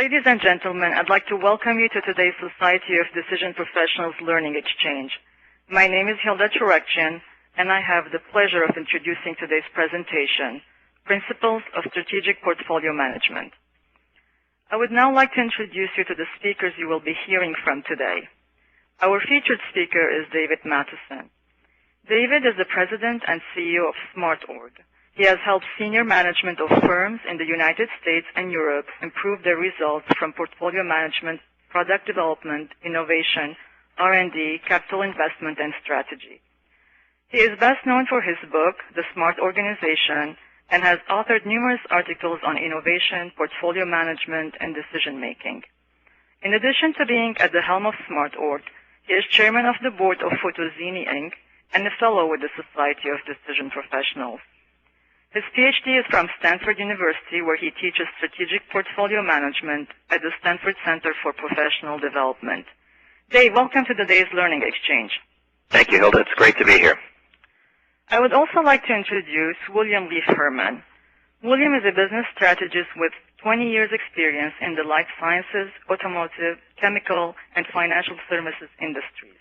Ladies and gentlemen, I'd like to welcome you to today's Society of Decision Professionals Learning Exchange. My name is Hilda Churakjian, and I have the pleasure of introducing today's presentation, Principles of Strategic Portfolio Management. I would now like to introduce you to the speakers you will be hearing from today. Our featured speaker is David Matheson. David is the President and CEO of SmartOrg. He has helped senior management of firms in the United States and Europe improve their results from portfolio management, product development, innovation, R&D, capital investment, and strategy. He is best known for his book, The Smart Organization, and has authored numerous articles on innovation, portfolio management, and decision-making. In addition to being at the helm of SmartOrg, he is chairman of the board of Photozini Inc. and a fellow with the Society of Decision Professionals. His PhD is from Stanford University, where he teaches strategic portfolio management at the Stanford Center for Professional Development. Dave, welcome to today's Learning Exchange. Thank you, Hilda. It's great to be here. I would also like to introduce William Leaf Herman. William is a business strategist with 20 years experience in the life sciences, automotive, chemical, and financial services industries,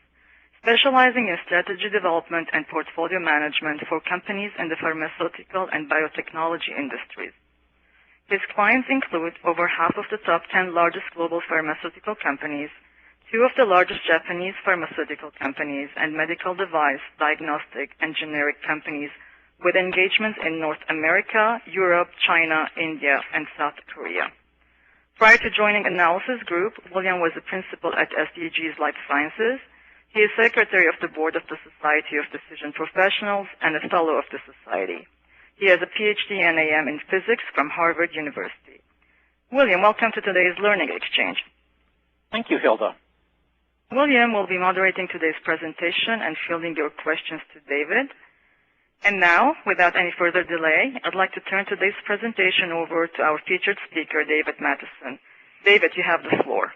specializing in strategy development and portfolio management for companies in the pharmaceutical and biotechnology industries. His clients include over half of the top 10 largest global pharmaceutical companies, 2 of the largest Japanese pharmaceutical companies, and medical device, diagnostic, and generic companies with engagements in North America, Europe, China, India, and South Korea. Prior to joining Analysis Group, William was a principal at SDG's Life Sciences. He is secretary of the board of the Society of Decision Professionals and a fellow of the society. He has a PhD and AM in physics from Harvard University. William, welcome to today's Learning Exchange. Thank you, Hilda. William will be moderating today's presentation and fielding your questions to David. And now, without any further delay, I'd like to turn today's presentation over to our featured speaker, David Matheson. David, you have the floor.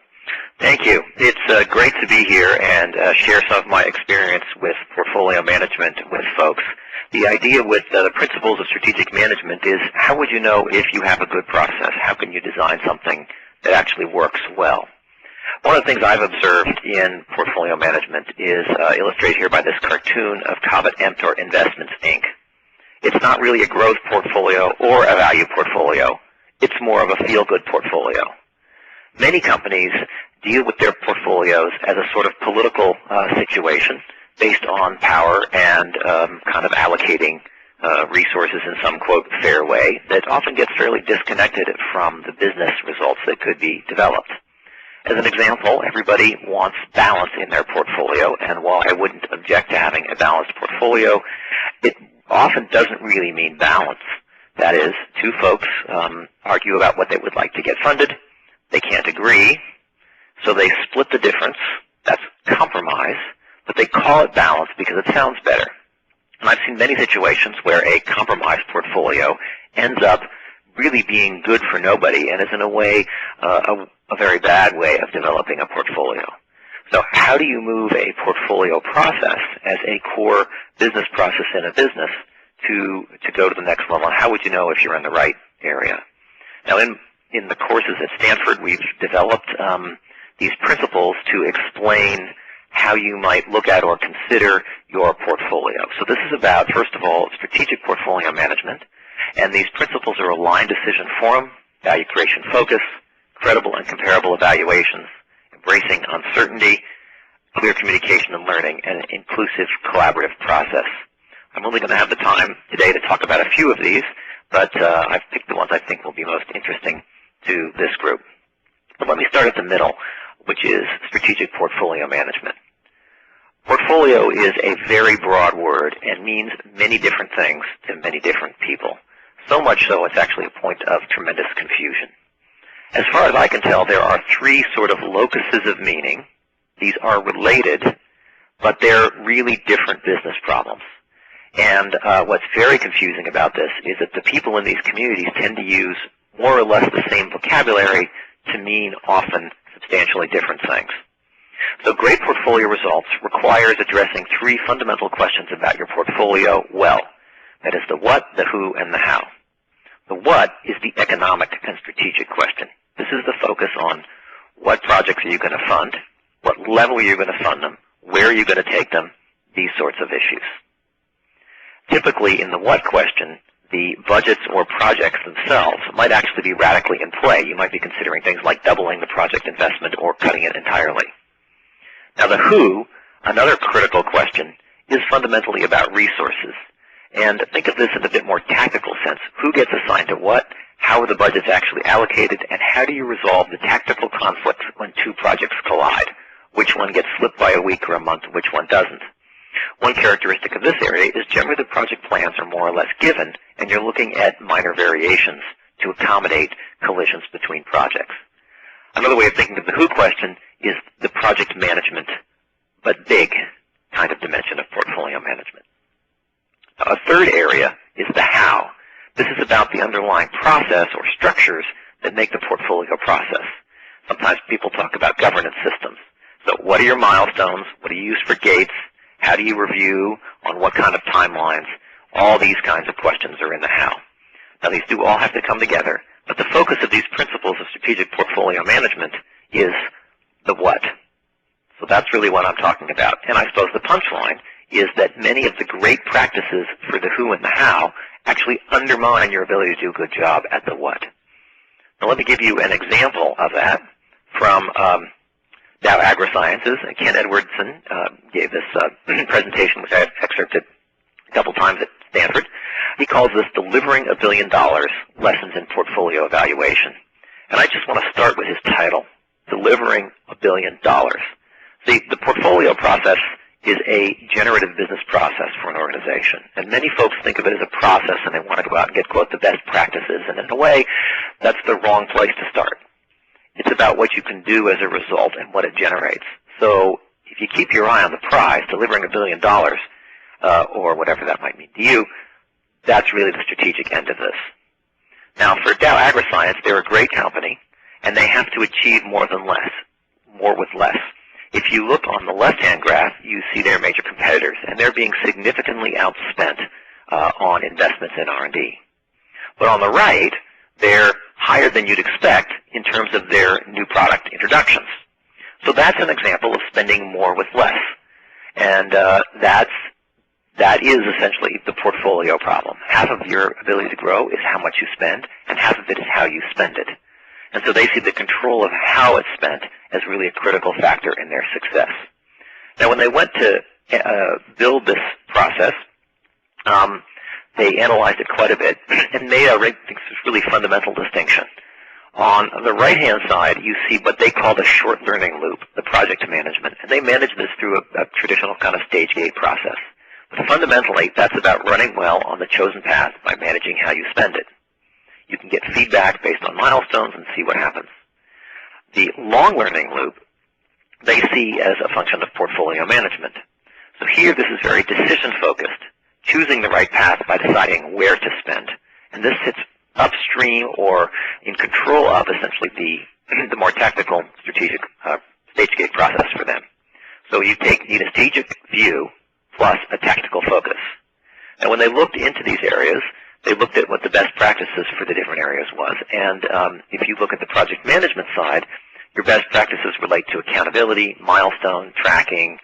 Thank you. It's great to be here and share some of my experience with portfolio management with folks. The idea with the principles of strategic management is, how would you know if you have a good process? How can you design something that actually works well? One of the things I've observed in portfolio management is illustrated here by this cartoon of Cabot Emptor Investments, Inc. It's not really a growth portfolio or a value portfolio. It's more of a feel-good portfolio. Many companies deal with their portfolios as a sort of political situation based on power and kind of allocating resources in some, quote, fair way that often gets fairly disconnected from the business results that could be developed. As an example, everybody wants balance in their portfolio, and while I wouldn't object to having a balanced portfolio, it often doesn't really mean balance. That is, 2 folks argue about what they would like to get funded. They can't agree, so they split the difference. That's compromise, but they call it balance because it sounds better. And I've seen many situations where a compromised portfolio ends up really being good for nobody and is in a way a very bad way of developing a portfolio. So how do you move a portfolio process as a core business process in a business to go to the next level? And how would you know if you're in the right area? Now, in the courses at Stanford, we've developed these principles to explain how you might look at or consider your portfolio. So this is about, first of all, strategic portfolio management. And these principles are aligned decision forum, value creation focus, credible and comparable evaluations, embracing uncertainty, clear communication and learning, and an inclusive collaborative process. I'm only going to have the time today to talk about a few of these, but I've picked the ones I think will be most interesting to this group. But let me start at the middle, which is strategic portfolio management. Portfolio is a very broad word and means many different things to many different people. So much so it's actually a point of tremendous confusion. As far as I can tell, there are 3 sort of locuses of meaning. These are related, but they're really different business problems. And what's very confusing about this is that the people in these communities tend to use more or less the same vocabulary to mean often substantially different things. So great portfolio results requires addressing 3 fundamental questions about your portfolio well. That is the what, the who, and the how. The what is the economic and strategic question. This is the focus on what projects are you going to fund, what level are you going to fund them, where are you going to take them, these sorts of issues. Typically, in the what question, the budgets or projects themselves might actually be radically in play. You might be considering things like doubling the project investment or cutting it entirely. Now, the who, another critical question, is fundamentally about resources. And think of this in a bit more tactical sense. Who gets assigned to what? How are the budgets actually allocated? And how do you resolve the tactical conflicts when two projects collide? Which one gets slipped by a week or a month, which one doesn't? One characteristic of this area is generally the project plans are more or less given, and you're looking at minor variations to accommodate collisions between projects. Another way of thinking of the who question is the project management, but big kind of dimension of portfolio management. Now, a third area is the how. This is about the underlying process or structures that make the portfolio process. Sometimes people talk about governance systems. So what are your milestones? What do you use for gates? How do you review? On what kind of timelines? All these kinds of questions are in the how. Now, these do all have to come together, but the focus of these principles of strategic portfolio management is the what. So that's really what I'm talking about. And I suppose the punchline is that many of the great practices for the who and the how actually undermine your ability to do a good job at the what. Now, let me give you an example of that from Dow AgroSciences. Ken Edwardson gave this presentation, which I have excerpted a couple times at Stanford. He calls this Delivering $1 Billion, Lessons in Portfolio Evaluation. And I just want to start with his title, Delivering $1 Billion. See, the portfolio process is a generative business process for an organization. And many folks think of it as a process and they want to go out and get, quote, the best practices. And in a way, that's the wrong place to start. It's about what you can do as a result and what it generates. So if you keep your eye on the prize, delivering $1 billion, or whatever that might mean to you, that's really the strategic end of this. Now, for Dow AgroScience, they're a great company, and they have to achieve more than less, more with less. If you look on the left-hand graph, you see their major competitors, and they're being significantly outspent on investments in R&D. But on the right, they're higher than you'd expect in terms of their new product introductions. So that's an example of spending more with less. And that is essentially the portfolio problem. Half of your ability to grow is how much you spend, and half of it is how you spend it. And so they see the control of how it's spent as really a critical factor in their success. Now, when they went to build this process, they analyzed it quite a bit and made a really fundamental distinction. On the right-hand side, you see what they call the short learning loop, the project management, and they manage this through a traditional kind of stage gate process. But fundamentally, that's about running well on the chosen path by managing how you spend it. You can get feedback based on milestones and see what happens. The long learning loop, they see as a function of portfolio management. So here, this is very decision-focused, choosing the right path by deciding where to spend. And this sits upstream or in control of essentially the more tactical strategic stage gate process for them. So you need a strategic view plus a tactical focus. And when they looked into these areas, they looked at what the best practices for the different areas was. And if you look at the project management side, your best practices relate to accountability, milestone tracking,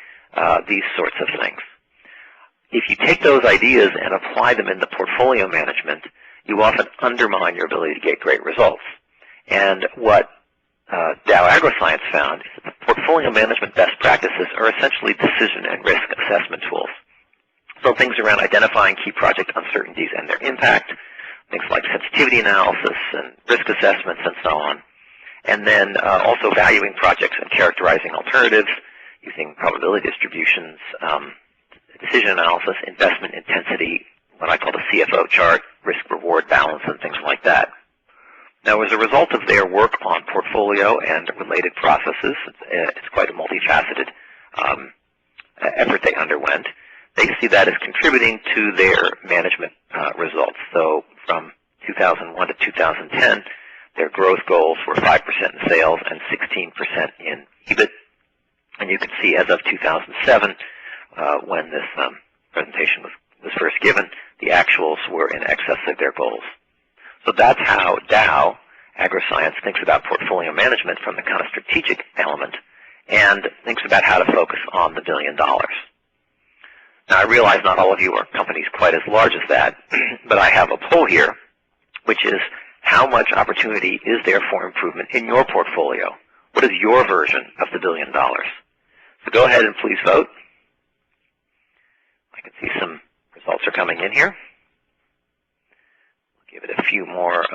these sorts of things. If you take those ideas and apply them in the portfolio management, you often undermine your ability to get great results. And what Dow AgroScience found is that the portfolio management best practices are essentially decision and risk assessment tools. So things around identifying key project uncertainties and their impact, things like sensitivity analysis and risk assessments and so on. And then also valuing projects and characterizing alternatives using probability distributions, decision analysis, investment intensity, what I call the CFO chart, risk-reward balance, and things like that. Now, as a result of their work on portfolio and related processes, it's quite a multifaceted effort they underwent. They see that as contributing to their management results. So from 2001 to 2010, their growth goals were 5% in sales and 16% in EBIT. And you can see as of 2007, when this presentation was first given, the actuals were in excess of their goals. So that's how Dow, agroscience thinks about portfolio management from the kind of strategic element and thinks about how to focus on the $1 billion. Now, I realize not all of you are companies quite as large as that, but I have a poll here, which is how much opportunity is there for improvement in your portfolio? What is your version of the $1 billion? So go ahead and please vote. I can see some results are coming in here. We'll give it a few more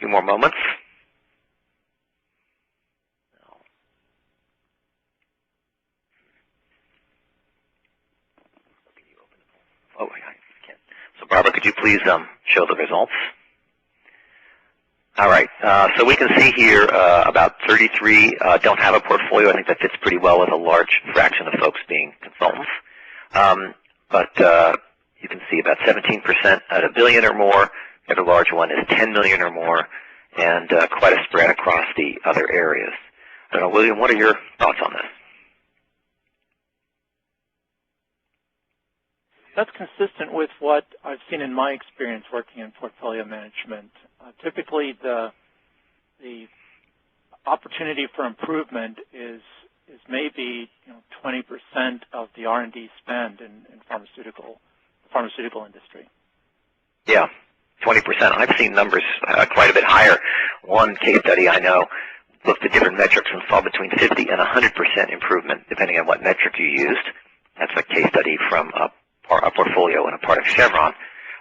moments. Oh, I can't. So Barbara, could you please show the results? All right, so we can see here about 33 don't have a portfolio. I think that fits pretty well with a large fraction of folks being consultants. But you can see about 17% at $1 billion or more. The other large one is $10 million or more, and quite a spread across the other areas. I don't know, William, what are your thoughts on this? That's consistent with what I've seen in my experience working in portfolio management. Typically, the opportunity for improvement is maybe 20% of the R&D spend in pharmaceutical industry. Yeah, 20%. I've seen numbers quite a bit higher. One case study I know looked at different metrics and saw between 50 and 100% improvement, depending on what metric you used. That's a case study from a portfolio and a part of Chevron.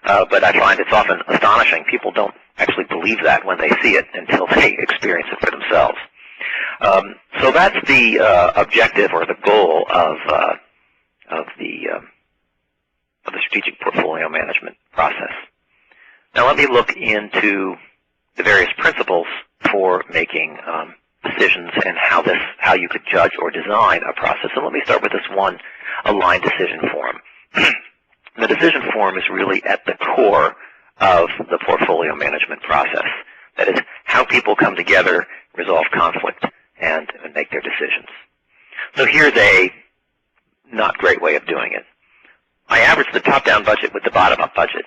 But I find it's often astonishing. People don't actually believe that when they see it until they experience it for themselves. So that's the objective or the goal of the strategic portfolio management process. Now let me look into the various principles for making decisions and how you could judge or design a process. And let me start with this one, aligned decision form. The decision form is really at the core of the portfolio management process. That is, how people come together, resolve conflict, and make their decisions. So here's a not great way of doing it. I average the top-down budget with the bottom-up budget.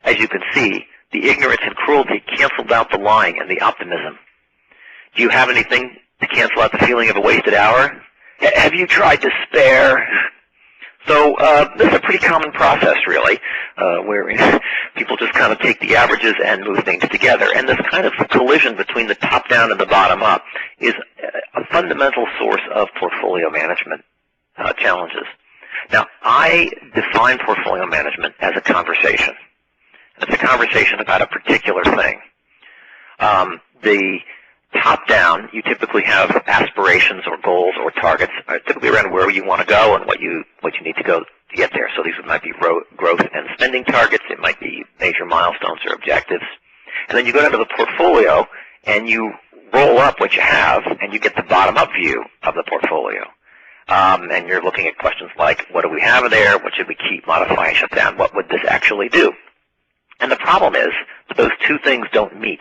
As you can see, the ignorance and cruelty canceled out the lying and the optimism. Do you have anything to cancel out the feeling of a wasted hour? Have you tried despair? So this is a pretty common process, really, where people just kind of take the averages and move things together. And this kind of collision between the top-down and the bottom-up is a fundamental source of portfolio management challenges. Now, I define portfolio management as a conversation. It's a conversation about a particular thing. The top-down, you typically have aspirations or goals or targets, typically around where you want to go and what you need to go to get there. So these might be growth and spending targets. It might be major milestones or objectives. And then you go down to the portfolio and you roll up what you have and you get the bottom-up view of the portfolio. And you're looking at questions like, what do we have there? What should we keep, modify, shut down? What would this actually do? And the problem is that those two things don't meet.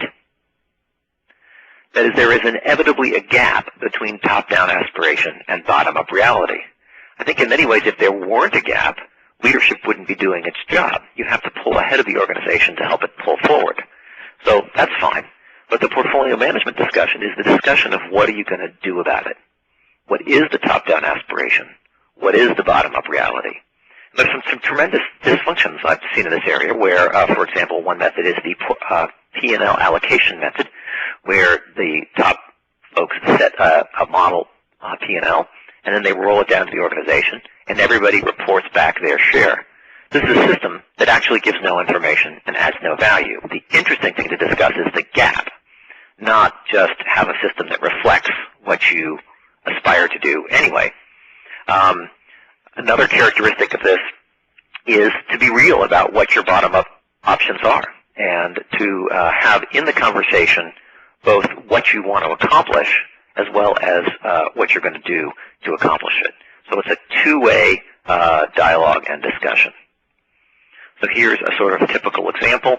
That is, there is inevitably a gap between top-down aspiration and bottom-up reality. I think in many ways, if there weren't a gap, leadership wouldn't be doing its job. You have to pull ahead of the organization to help it pull forward. So that's fine. But the portfolio management discussion is the discussion of what are you going to do about it? What is the top-down aspiration? What is the bottom-up reality? And there's some tremendous dysfunctions I've seen in this area where, for example, one method is the P&L allocation method, where the top folks set a model P&L, and then they roll it down to the organization, and everybody reports back their share. This is a system that actually gives no information and adds no value. The interesting thing to discuss is the gap, not just have a system that reflects what you aspire to do anyway. Another characteristic of this is to be real about what your bottom-up options are, and to have in the conversation both what you want to accomplish as well as what you're going to do to accomplish it. So it's a two-way dialogue and discussion. So here's a sort of typical example.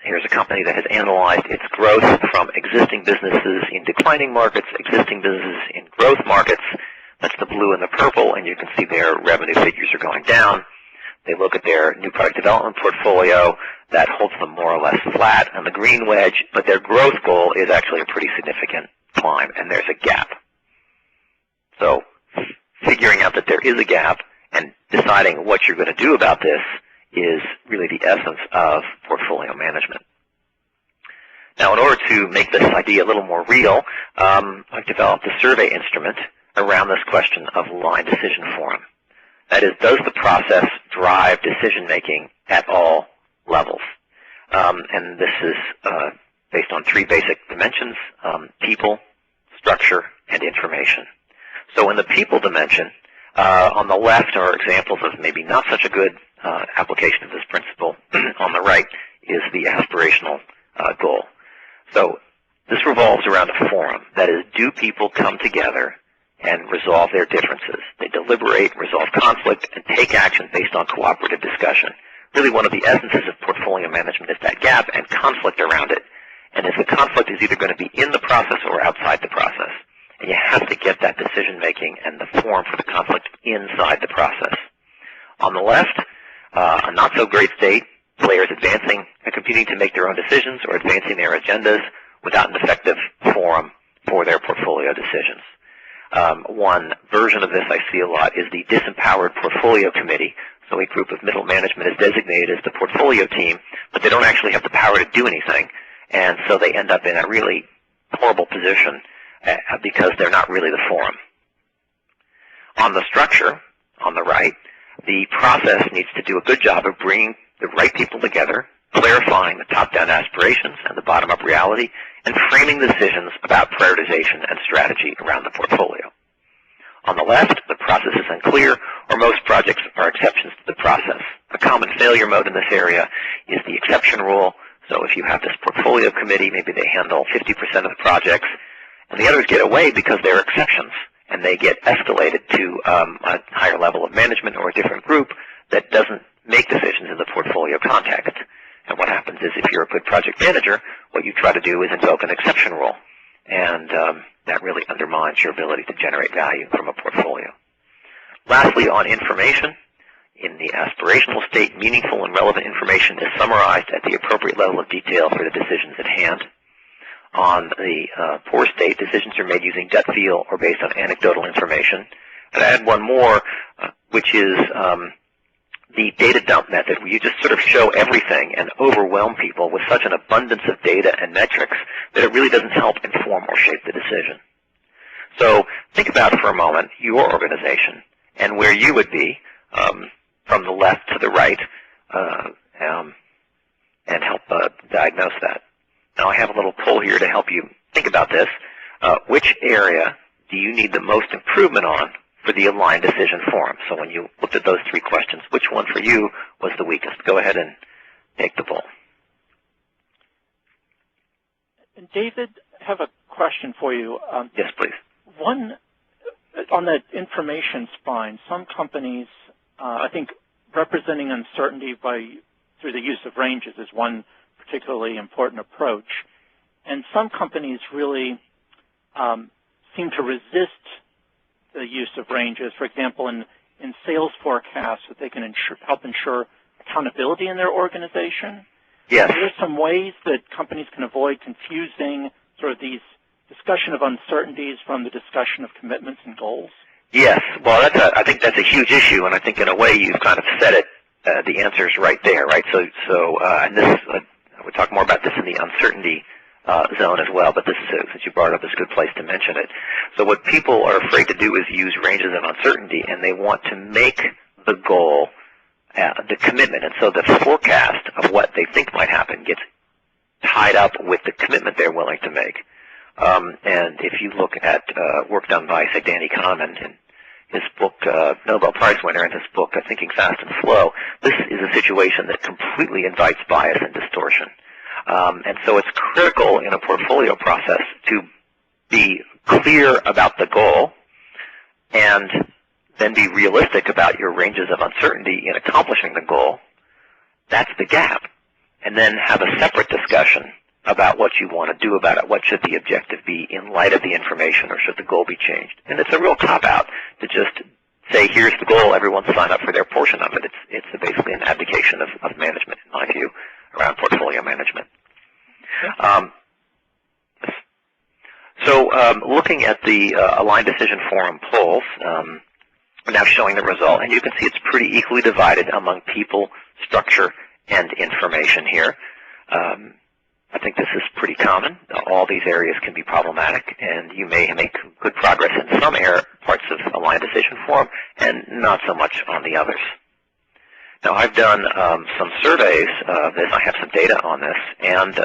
Here's a company that has analyzed its growth from existing businesses in declining markets, existing businesses in growth markets. That's the blue and the purple, and you can see their revenue figures are going down. They look at their new product development portfolio. that holds them more or less flat on the green wedge, but their growth goal is actually a pretty significant climb, and there's a gap. So figuring out that there is a gap and deciding what you're going to do about this is really the essence of portfolio management. Now, in order to make this idea a little more real, I've developed a survey instrument around this question of line decision forum. That is, does the process drive decision-making at all levels? And this is based on three basic dimensions, people, structure, and information. So in the people dimension, on the left are examples of maybe not such a good application of this principle. On the right is the aspirational goal. So this revolves around a forum. That is, do people come together and resolve their differences? They deliberate, resolve conflict, and take action based on cooperative discussion. Really, one of the essences of portfolio management is that gap and conflict around it. And if the conflict is either going to be in the process or outside the process, and you have to get that decision-making and the forum for the conflict inside the process. On the left, a not-so-great state, players advancing and competing to make their own decisions or advancing their agendas without an effective forum for their portfolio decisions. One version of this I see a lot is the disempowered portfolio committee. So a group of middle management is designated as the portfolio team, but they don't actually have the power to do anything. And so they end up in a really horrible position because they're not really the forum. On the structure, on the right, the process needs to do a good job of bringing the right people together, clarifying the top-down aspirations and the bottom-up reality, and framing decisions about prioritization and strategy around the portfolio. On the left, the process is unclear, or most projects are exceptions to the process. A common failure mode in this area is the exception rule. So if you have this portfolio committee, maybe they handle 50% of the projects, and the others get away because they're exceptions, and they get escalated to a higher level of management or a different group that doesn't make decisions in the portfolio context. And what happens is, if you're a good project manager, what you try to do is invoke an exception rule, and that really undermines your ability to generate value from a portfolio. Lastly, on information, in the aspirational state, meaningful and relevant information is summarized at the appropriate level of detail for the decisions at hand. On the poor state, decisions are made using gut feel or based on anecdotal information. And I add one more, which is the data dump method, where you just sort of show everything and overwhelm people with such an abundance of data and metrics that it really doesn't help inform or shape the decision. So think about for a moment your organization and where you would be from the left to the right and help diagnose that. Now I have a little poll here to help you think about this. Which area do you need the most improvement on for the aligned decision forum? So when you looked at those three questions, which one for you was the weakest? Go ahead and take the poll. And David, I have a question for you. Yes, please. One, on that information spine, some companies, I think representing uncertainty through the use of ranges is one particularly important approach. And some companies really seem to resist the use of ranges. For example, in sales forecasts, that they can help ensure accountability in their organization. Yes. Are there some ways that companies can avoid confusing sort of these discussion of uncertainties from the discussion of commitments and goals? Yes. Well, I think that's a huge issue, and I think in a way you've kind of said it. The answer is right there, right? So and this we'll talk more about this in the uncertainty zone as well, but this is, since you brought it up, it's a good place to mention it. So what people are afraid to do is use ranges of uncertainty, and they want to make the goal the commitment, and so the forecast of what they think might happen gets tied up with the commitment they're willing to make. And if you look at work done by, say, Danny Kahneman in his book, Nobel Prize winner, in his book, Thinking Fast and Slow, this is a situation that completely invites bias and distortion. And so it's critical in a portfolio process to be clear about the goal and then be realistic about your ranges of uncertainty in accomplishing the goal. That's the gap. And then have a separate discussion about what you want to do about it. What should the objective be in light of the information, or should the goal be changed? And it's a real cop-out to just say, here's the goal, everyone sign up for their portion of it. It's basically an abdication of management, in my view, around portfolio management. So looking at the Aligned Decision Forum polls, we're now showing the result, and you can see it's pretty equally divided among people, structure, and information here. I think this is pretty common. All these areas can be problematic, and you may make good progress in some parts of Aligned Decision Forum and not so much on the others. Now, I've done some surveys of this. I have some data on this, and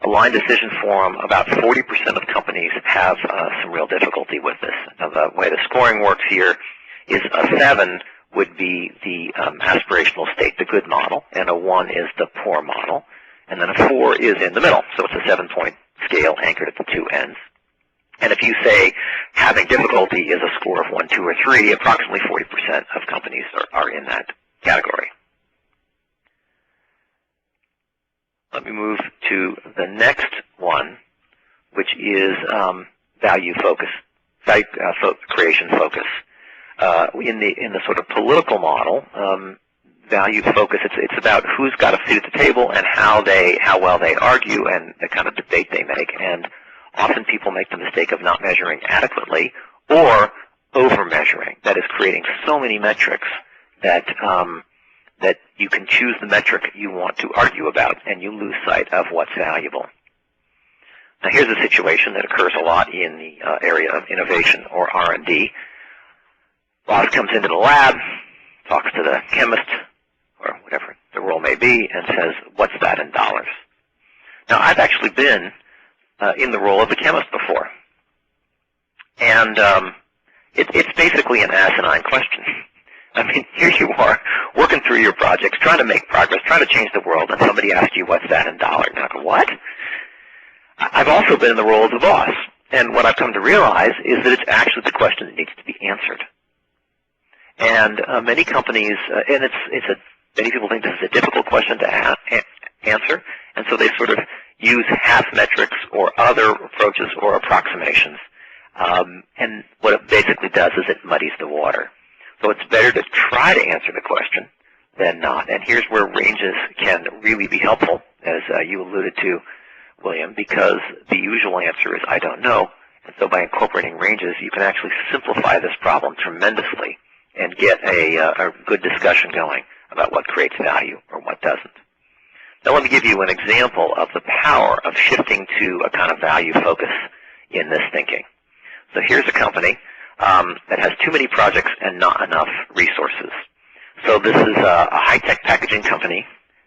Aligned Decision Forum, about 40% of companies have some real difficulty with this. Now, the way the scoring works here is a 7 would be the aspirational state, the good model, and a 1 is the poor model, and then a 4 is in the middle. So it's a 7-point scale anchored at the two ends. And if you say having difficulty is a score of 1, 2, or 3, approximately 40% of companies are in that category. Let me move to the next one, which is value focus, creation focus. In the sort of political model, value focus, it's about who's got a seat at the table and how well they argue and the kind of debate they make. And often people make the mistake of not measuring adequately or over measuring. That is, creating so many metrics that that you can choose the metric you want to argue about, and you lose sight of what's valuable. Now, here's a situation that occurs a lot in the area of innovation or R&D. Boss comes into the lab, talks to the chemist, or whatever the role may be, and says, "What's that in dollars?" Now, I've actually been in the role of the chemist before, and it's basically an asinine question. I mean, here you are, working through your projects, trying to make progress, trying to change the world, and somebody asks you, "What's that in dollars?" And I go, "What?" I've also been in the role of the boss, and what I've come to realize is that it's actually the question that needs to be answered. And many companies, and many people think this is a difficult question to answer, and so they sort of use half metrics or other approaches or approximations. And what it basically does is it muddies the water. So it's better to try to answer the question than not. And here's where ranges can really be helpful, as you alluded to, William, because the usual answer is "I don't know." And so by incorporating ranges, you can actually simplify this problem tremendously and get a good discussion going about what creates value or what doesn't. Now let me give you an example of the power of shifting to a kind of value focus in this thinking. So here's a company that has too many projects and not enough resources. So this is a high-tech packaging company.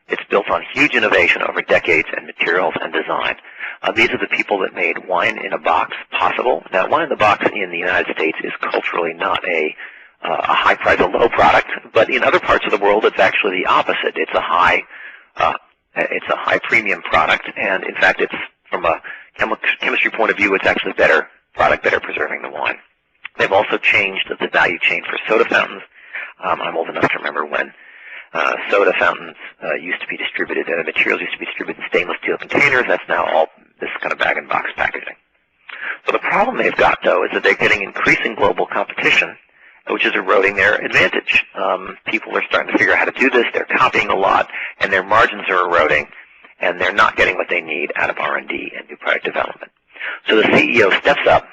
It's built on huge innovation over decades and materials and design. These are the people that made wine in a box possible. Now, wine in the box in the United States is culturally not a high price, a low product, but in other parts of the world, it's actually the opposite. It's a high premium product, and in fact, it's from a chemistry point of view, it's actually better product, better preserving the wine. They've also changed the value chain for soda fountains. I'm old enough to remember when soda fountains used to be distributed, and the materials used to be distributed in stainless steel containers. That's now all this kind of bag-and-box packaging. So the problem they've got, though, is that they're getting increasing global competition, which is eroding their advantage. People are starting to figure out how to do this. They're copying a lot, and their margins are eroding, and they're not getting what they need out of R&D and new product development. So the CEO steps up,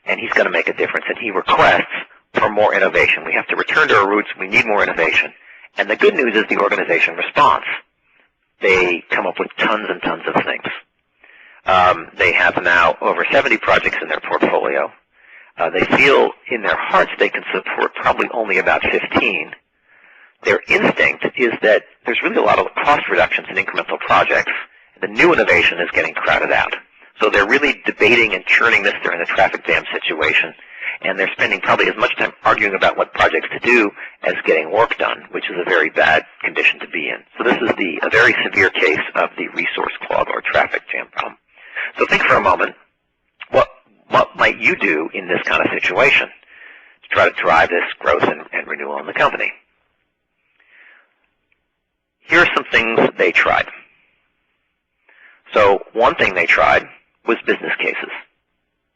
and he's going to make a difference, and he requests for more innovation. We have to return to our roots. We need more innovation. And the good news is the organization responds. They come up with tons and tons of things. They have now over 70 projects in their portfolio. They feel in their hearts they can support probably only about 15. Their instinct is that there's really a lot of cost reductions in incremental projects. The new innovation is getting crowded out. So they're really debating and churning this. They're in a traffic jam situation, and they're spending probably as much time arguing about what projects to do as getting work done, which is a very bad condition to be in. So this is a very severe case of the resource clog or traffic jam problem. So think for a moment, what might you do in this kind of situation to try to drive this growth and renewal in the company? Here are some things they tried. So one thing they tried was business cases.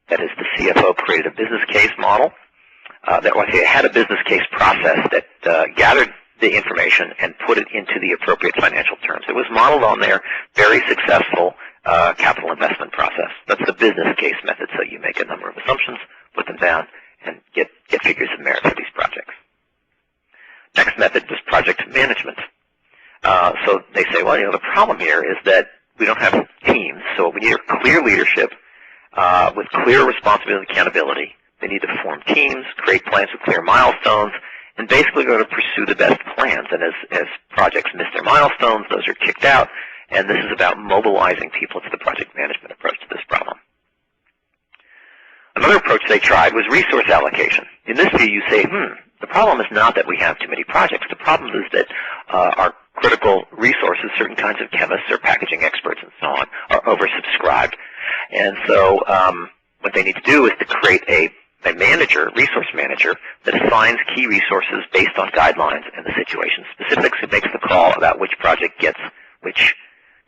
That is, the CFO created a business case model that had a business case process that gathered the information and put it into the appropriate financial terms. It was modeled on their very successful capital investment process. That's the business case method. So you make a number of assumptions, put them down, and get figures of merit for these projects. Next method was project management. So they say, well, the problem here is that we don't have teams, so we need a clear leadership with clear responsibility and accountability. They need to form teams, create plans with clear milestones, and basically go to pursue the best plans. And as projects miss their milestones, those are kicked out, and this is about mobilizing people to the project management approach to this problem. Another approach they tried was resource allocation. In this view, you say, the problem is not that we have too many projects. The problem is that our critical resources, certain kinds of chemists or packaging experts and so on, are oversubscribed. And so what they need to do is to create a manager, resource manager, that assigns key resources based on guidelines and the situation specifics. It makes the call about which project gets which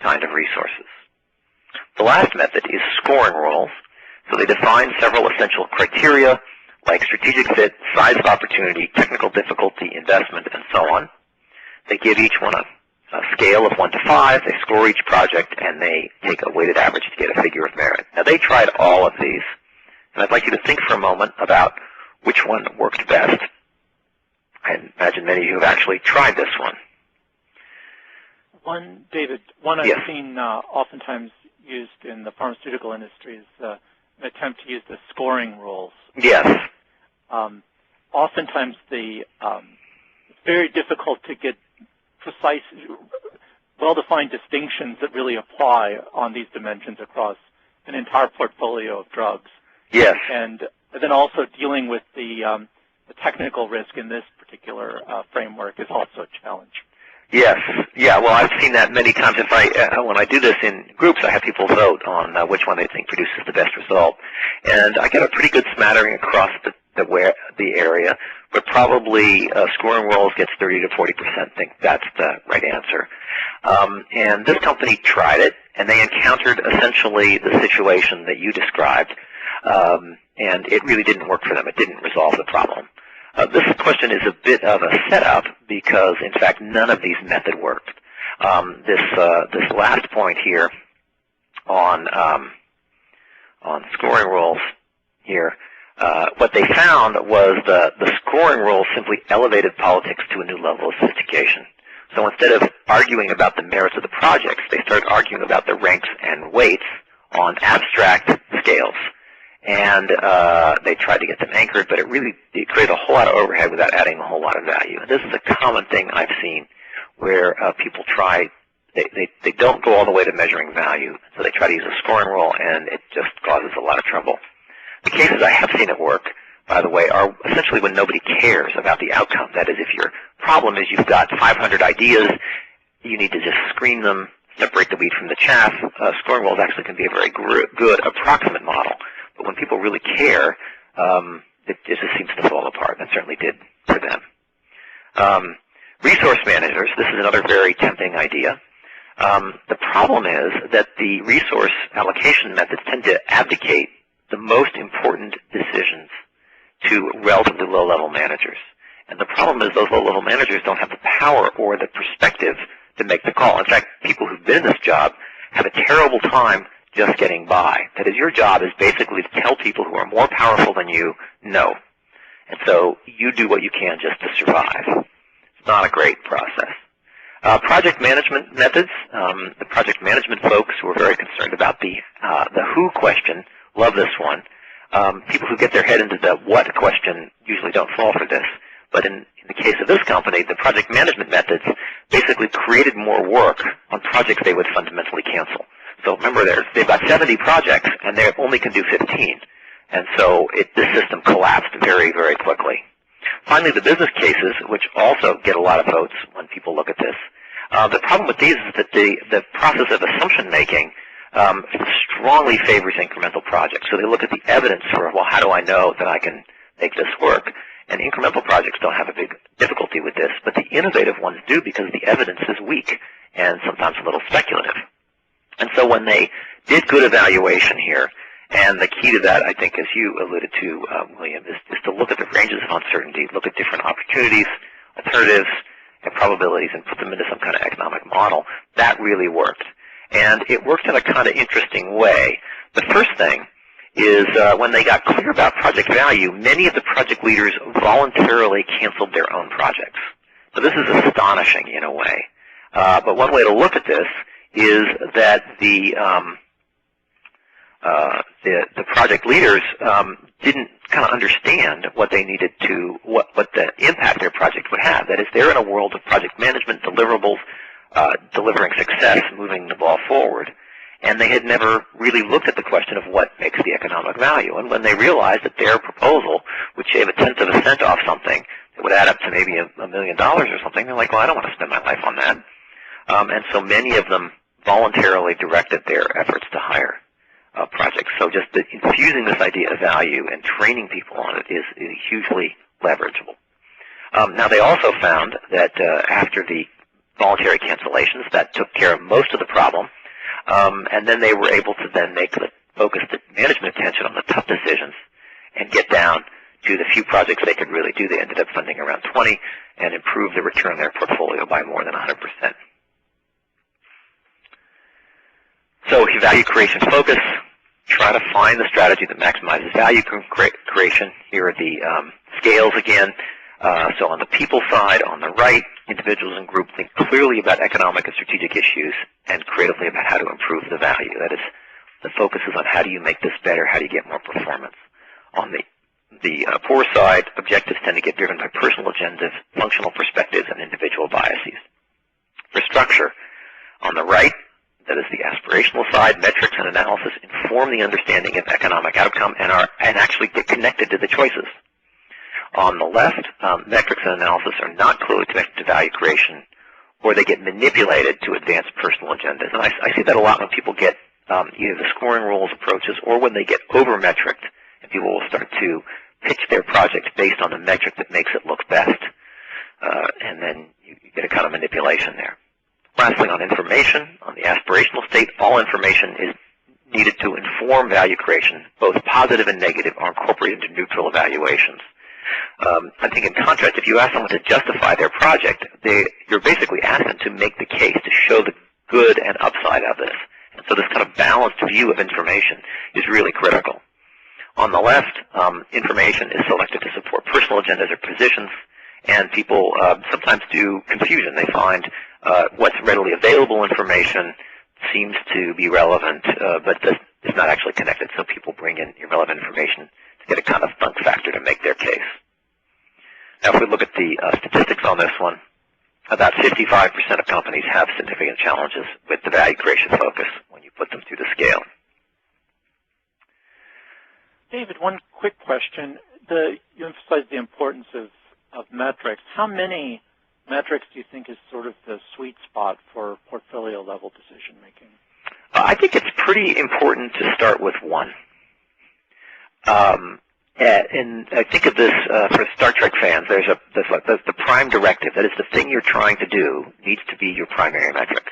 kind of resources. The last method is scoring rules. So they define several essential criteria like strategic fit, size of opportunity, technical difficulty, investment, and so on. They give each one a scale of 1 to 5. They score each project, and they take a weighted average to get a figure of merit. Now, they tried all of these, and I'd like you to think for a moment about which one worked best. I imagine many of you have actually tried this one. David, I've Yes. seen oftentimes used in the pharmaceutical industry is an attempt to use the scoring rules. Yes. Oftentimes it's very difficult to get precise, well-defined distinctions that really apply on these dimensions across an entire portfolio of drugs. Yes. And then also dealing with the technical risk in this particular framework is also a challenge. Yes. Yeah. Well, I've seen that many times. When I do this in groups, I have people vote on which one they think produces the best result, and I get a pretty good smattering across the area, but probably scoring rules gets 30 to 40% think that's the right answer. And this company tried it, and they encountered essentially the situation that you described, and it really didn't work for them. It didn't resolve the problem. This question is a bit of a setup because, in fact, none of these methods worked. This last point here on scoring rules here, what they found was the scoring rules simply elevated politics to a new level of sophistication. So instead of arguing about the merits of the projects, they started arguing about the ranks and weights on abstract scales. And they tried to get them anchored, but it created a whole lot of overhead without adding a whole lot of value. And this is a common thing I've seen where people try, they don't go all the way to measuring value, so they try to use a scoring rule, and it just causes a lot of trouble. The cases I have seen it work, by the way, are essentially when nobody cares about the outcome. That is, if your problem is you've got 500 ideas, you need to just screen them, separate the wheat from the chaff. Scoring rules actually can be a very good approximate model. But when people really care, it just seems to fall apart, and it certainly did for them. Resource managers, this is another very tempting idea. The problem is that the resource allocation methods tend to abdicate the most important decisions to relatively low-level managers. And the problem is those low-level managers don't have the power or the perspective to make the call. In fact, people who've been in this job have a terrible time just getting by. That is, your job is basically to tell people who are more powerful than you, no. And so you do what you can just to survive. It's not a great process. Project management methods. The project management folks who are very concerned about the who question love this one. People who get their head into the what question usually don't fall for this. But in the case of this company, the project management methods basically created more work on projects they would fundamentally cancel. So remember, they've got 70 projects, and they only can do 15. And so this system collapsed very, very quickly. Finally, the business cases, which also get a lot of votes when people look at this. The problem with these is that the process of assumption making strongly favors incremental projects. So they look at the evidence for, well, how do I know that I can make this work? And incremental projects don't have a big difficulty with this, but the innovative ones do because the evidence is weak and sometimes a little speculative. And so when they did good evaluation here, and the key to that, I think, as you alluded to, William, is to look at the ranges of uncertainty, look at different opportunities, alternatives, and probabilities and put them into some kind of economic model, that really worked. And it worked in a kind of interesting way. The first thing is when they got clear about project value, many of the project leaders voluntarily canceled their own projects. So this is astonishing in a way. But one way to look at this is that the project leaders didn't kind of understand what they needed to, what the impact their project would have. That is, they're in a world of project management, deliverables, delivering success, moving the ball forward. And they had never really looked at the question of what makes the economic value. And when they realized that their proposal would shave a tenth of a cent off something, it would add up to maybe $1 million or something, they're like, well, I don't want to spend my life on that. And so many of them voluntarily directed their efforts to hire projects. So just infusing this idea of value and training people on it is hugely leverageable. Now, they also found that after the voluntary cancellations, that took care of most of the problem. And then they were able to then focus the management attention on the tough decisions and get down to the few projects they could really do. They ended up funding around 20 and improved the return on their portfolio by more than 100%. So value creation focus, try to find the strategy that maximizes value creation. Here are the scales again. So on the people side, on the right, individuals and groups think clearly about economic and strategic issues and creatively about how to improve the value. That is, the focus is on how do you make this better, how do you get more performance. On the poor side, objectives tend to get driven by personal agendas, functional perspectives, and individual biases. For structure, on the right, that is the aspirational side, metrics and analysis inform the understanding of economic outcome and actually get connected to the choices. On the left, metrics and analysis are not closely connected to value creation, or they get manipulated to advance personal agendas. And I see that a lot when people get either the scoring rules approaches or when they get over-metriced, and people will start to pitch their project based on the metric that makes it look best. And then you get a kind of manipulation there. Lastly, on information, on the aspirational state, all information is needed to inform value creation. Both positive and negative are incorporated into neutral evaluations. I think in contrast, if you ask someone to justify their project, you're basically asking them to make the case to show the good and upside of this. And so this kind of balanced view of information is really critical. On the left, information is selected to support personal agendas or positions, and people sometimes do confusion. They find what's readily available information seems to be relevant, but this is not actually connected, so people bring in irrelevant information to get a kind of thunk factor to make their case. Now, if we look at the statistics on this one, about 55% of companies have significant challenges with the value creation focus when you put them through the scale. David, one quick question. You emphasized the importance of metrics. How many metrics do you think is sort of the sweet spot for portfolio-level decision-making? I think it's pretty important to start with one. And I think of this for Star Trek fans. There's the prime directive. That is, the thing you're trying to do needs to be your primary metric.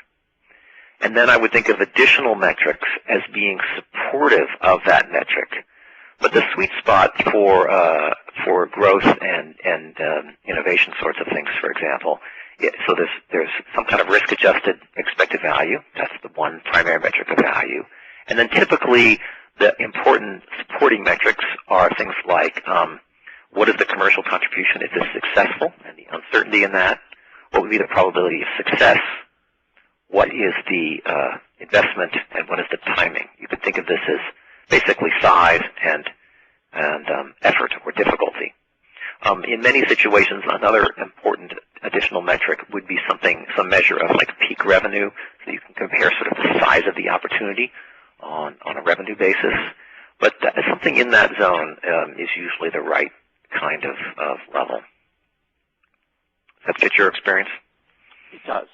And then I would think of additional metrics as being supportive of that metric. But the sweet spot for growth and innovation sorts of things, for example, so there's some kind of risk-adjusted expected value. That's the one primary metric of value. And then typically the important supporting metrics are things like what is the commercial contribution? Is this successful? And the uncertainty in that. What would be the probability of success? What is the investment? And what is the timing? You could think of this as basically size and effort or difficulty. In many situations, another important additional metric would be some measure of like peak revenue, so you can compare sort of the size of the opportunity on a revenue basis. But something in that zone is usually the right kind of level. Does that fit your experience? It does.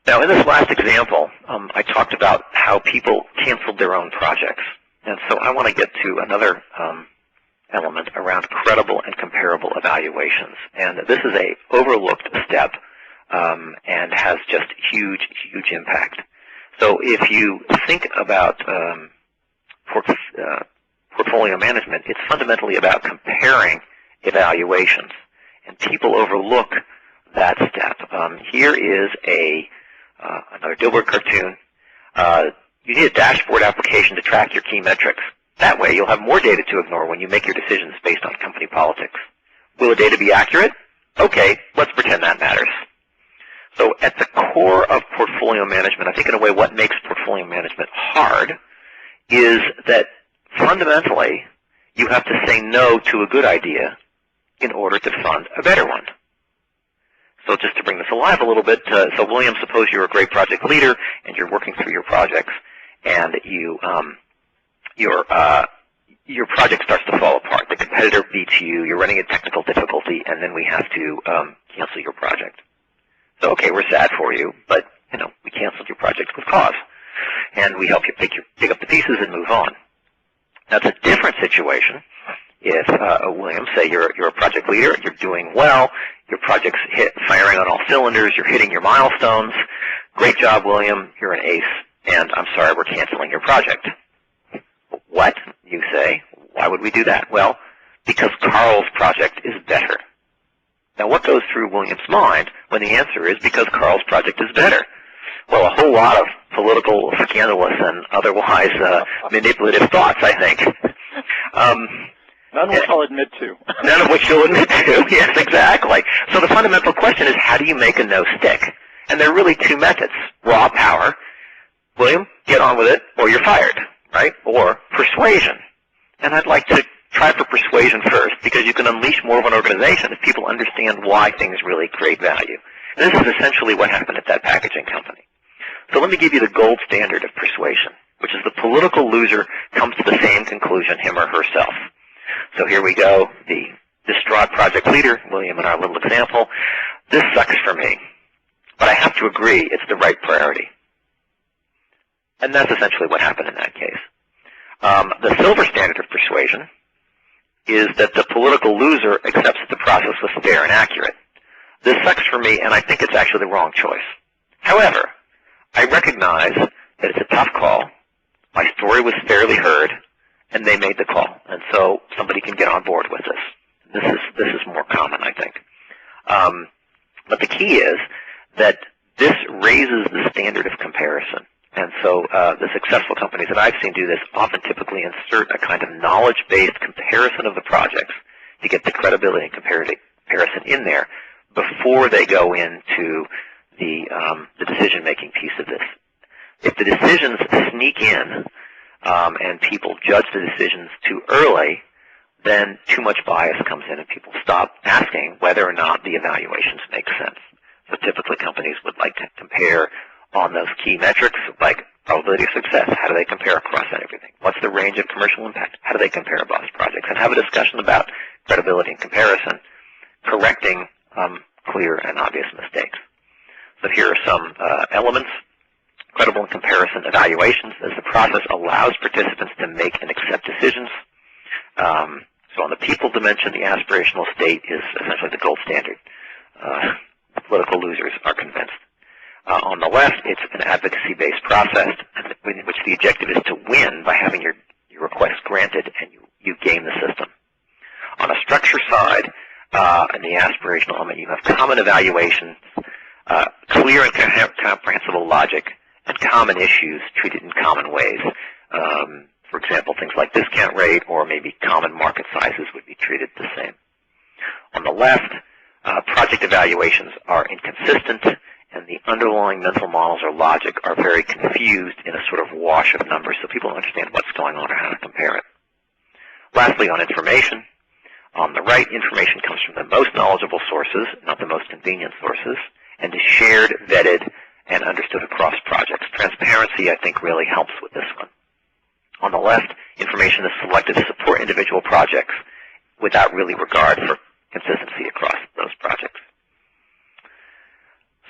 Now, in this last example, I talked about how people canceled their own projects. And so I want to get to another element around credible and comparable evaluations. And this is a overlooked step and has just huge, huge impact. So if you think about portfolio management, it's fundamentally about comparing evaluations. And people overlook that step. Here is another Dilbert cartoon. You need a dashboard application to track your key metrics. That way, you'll have more data to ignore when you make your decisions based on company politics. Will the data be accurate? Okay, let's pretend that matters. So at the core of portfolio management, I think in a way what makes portfolio management hard is that fundamentally you have to say no to a good idea in order to fund a better one. So just to bring this alive a little bit, so William, suppose you're a great project leader and you're working through your projects and your project starts to fall apart. The competitor beats you, you're running into technical difficulty, and then we have to cancel your project. So, okay, we're sad for you, but, we canceled your project with cause. And we help you pick up the pieces and move on. That's a different situation if, William, say you're a project leader, you're doing well, your project's firing on all cylinders, you're hitting your milestones. Great job, William, you're an ace, and I'm sorry, we're canceling your project. What? You say. Why would we do that? Well, because Carl's project is better. Now, what goes through William's mind when the answer is because Carl's project is better? Well, a whole lot of political, scandalous, and otherwise manipulative thoughts, I think. None of which I'll admit to. None of which you'll admit to. Yes, exactly. So the fundamental question is, how do you make a no stick? And there are really two methods. Raw power. William, get on with it, or you're fired, right? Or persuasion. And I'd like to try for persuasion first, because you can unleash more of an organization if people understand why things really create value. And this is essentially what happened at that packaging company. So let me give you the gold standard of persuasion, which is the political loser comes to the same conclusion, him or herself. So here we go, the distraught project leader, William in our little example. This sucks for me, but I have to agree it's the right priority. And that's essentially what happened in that case. The silver standard of persuasion is that the political loser accepts that the process was fair and accurate. This sucks for me, and I think it's actually the wrong choice. However, I recognize that it's a tough call. My story was fairly heard, and they made the call, and so somebody can get on board with this. This is more common, I think. But the key is that this raises the standard of comparison. And so the successful companies that I've seen do this often typically insert a kind of knowledge-based comparison of the projects to get the credibility and comparison in there before they go into the decision-making piece of this. If the decisions sneak in and people judge the decisions too early, then too much bias comes in and people stop asking whether or not the evaluations make sense. So typically companies would like to compare on those key metrics like probability of success. How do they compare across everything? What's the range of commercial impact? How do they compare across projects? And have a discussion about credibility and comparison, correcting clear and obvious mistakes. So here are some elements. Credible and comparison evaluations as the process allows participants to make and accept decisions. So on the people dimension, the aspirational state is essentially the gold standard. Political losers are convinced. On the left, it's an advocacy-based process in which the objective is to win by having your request granted and you game the system. On a structure side, in the aspirational element, you have common evaluations, clear and comprehensible logic, and common issues treated in common ways. For example, things like discount rate or maybe common market sizes would be treated the same. On the left, project evaluations are inconsistent, and the underlying mental models or logic are very confused in a sort of wash of numbers, so people don't understand what's going on or how to compare it. Lastly, on information, on the right, information comes from the most knowledgeable sources, not the most convenient sources, and is shared, vetted, and understood across projects. Transparency, I think, really helps with this one. On the left, information is selected to support individual projects without really regard for consistency across those projects.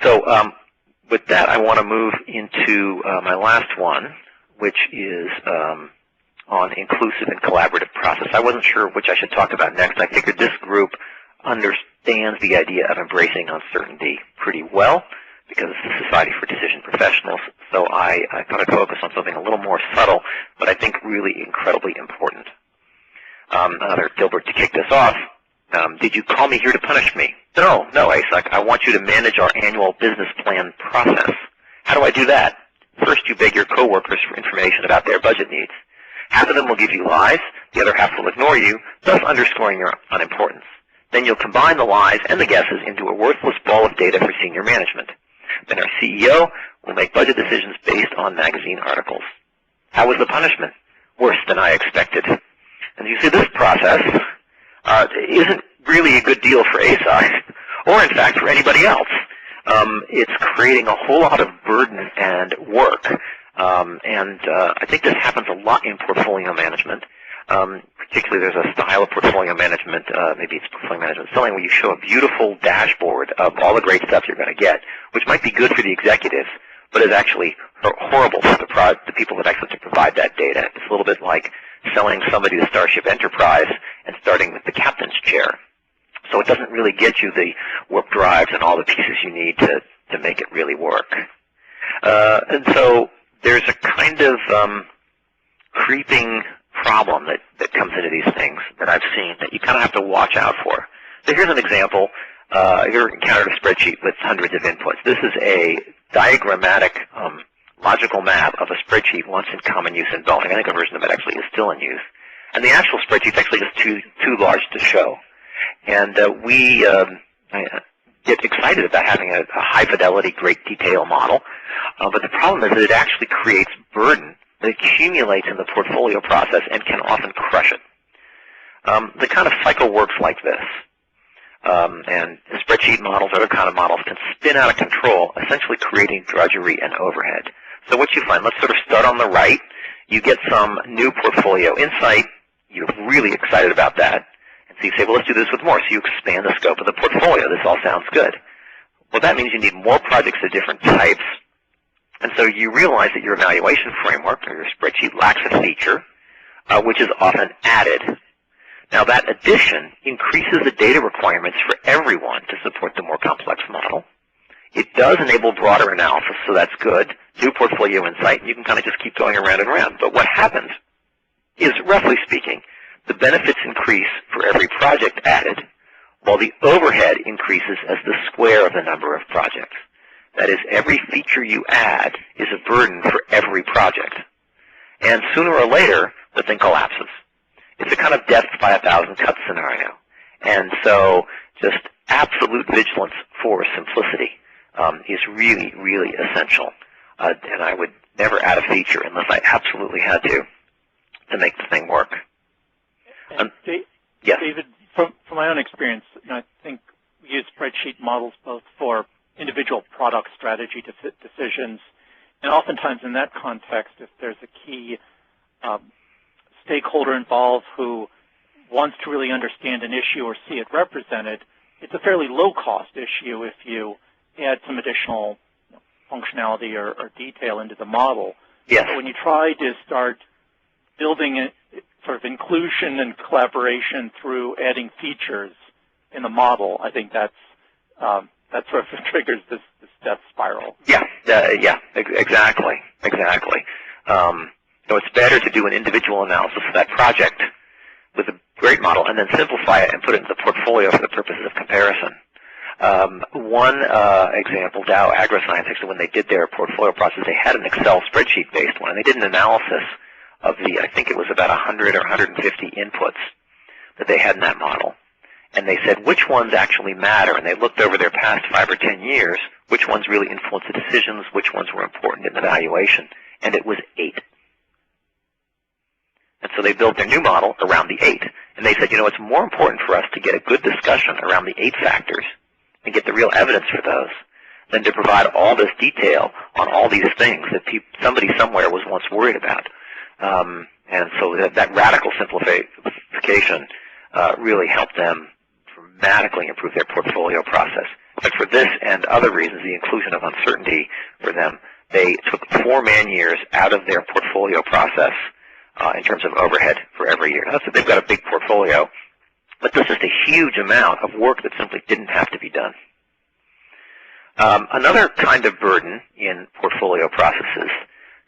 So with that, I want to move into my last one, which is on inclusive and collaborative process. I wasn't sure which I should talk about next. I figured this group understands the idea of embracing uncertainty pretty well because it's the Society for Decision Professionals. So I thought I'd focus on something a little more subtle, but I think really incredibly important. Another Dilbert to kick this off. Did you call me here to punish me? No, Ace. I want you to manage our annual business plan process. How do I do that? First, you beg your coworkers for information about their budget needs. Half of them will give you lies. The other half will ignore you, thus underscoring your unimportance. Then you'll combine the lies and the guesses into a worthless ball of data for senior management. Then our CEO will make budget decisions based on magazine articles. How was the punishment? Worse than I expected. And you see, this process isn't really a good deal for ASI, or in fact for anybody else. It's creating a whole lot of burden and work, and I think this happens a lot in portfolio management. Particularly, there's a style of portfolio management, maybe it's portfolio management selling, where you show a beautiful dashboard of all the great stuff you're going to get, which might be good for the executives, but is actually horrible for the people that actually have to provide that data. It's a little bit like selling somebody the Starship Enterprise and starting with the captain's chair. So it doesn't really get you the warp drives and all the pieces you need to make it really work. And so there's a kind of creeping problem that comes into these things that I've seen that you kind of have to watch out for. So here's an example. Here encountered a spreadsheet with hundreds of inputs. This is a diagrammatic logical map of a spreadsheet once in common use in Boeing. I think a version of it actually is still in use. And the actual spreadsheet's actually just too large to show. And we get excited about having a high-fidelity, great detail model. But the problem is that it actually creates burden that accumulates in the portfolio process and can often crush it. The kind of cycle works like this. And spreadsheet models, other kind of models, can spin out of control, essentially creating drudgery and overhead. So what you find, let's sort of start on the right. You get some new portfolio insight. You're really excited about that. And so you say, well, let's do this with more. So you expand the scope of the portfolio. This all sounds good. Well, that means you need more projects of different types. And so you realize that your evaluation framework or your spreadsheet lacks a feature, which is often added. Now, that addition increases the data requirements for everyone to support the more complex model. It does enable broader analysis, so that's good. New portfolio insight, and you can kind of just keep going around and around. But what happens is, roughly speaking, the benefits increase for every project added, while the overhead increases as the square of the number of projects. That is, every feature you add is a burden for every project. And sooner or later, the thing collapses. It's a kind of death by 1,000 cuts scenario. And so just absolute vigilance for simplicity is really, really essential. And I would never add a feature unless I absolutely had to make the thing work. Yes? David, from my own experience, I think we use spreadsheet models both for individual product strategy decisions, and oftentimes in that context, if there's a key stakeholder involved who wants to really understand an issue or see it represented, it's a fairly low-cost issue if you add some additional functionality or detail into the model. Yes. But when you try to start building sort of inclusion and collaboration through adding features in the model, I think that sort of triggers this death spiral. Yeah, exactly. So it's better to do an individual analysis of that project with a great model and then simplify it and put it into the portfolio for the purposes of comparison. One example, Dow AgroScience, actually when they did their portfolio process, they had an Excel spreadsheet-based one, and they did an analysis of I think it was about 100 or 150 inputs that they had in that model. And they said which ones actually matter, and they looked over their past 5 or 10 years, which ones really influenced the decisions, which ones were important in the valuation, and it was 8. And so they built their new model around the 8. And they said, it's more important for us to get a good discussion around the 8 factors and get the real evidence for those than to provide all this detail on all these things that somebody somewhere was once worried about. And so that radical simplification really helped them dramatically improve their portfolio process. But for this and other reasons, the inclusion of uncertainty for them, they took 4 man-years out of their portfolio process in terms of overhead for every year. Now, they've got a big portfolio, but this is a huge amount of work that simply didn't have to be done. Another kind of burden in portfolio processes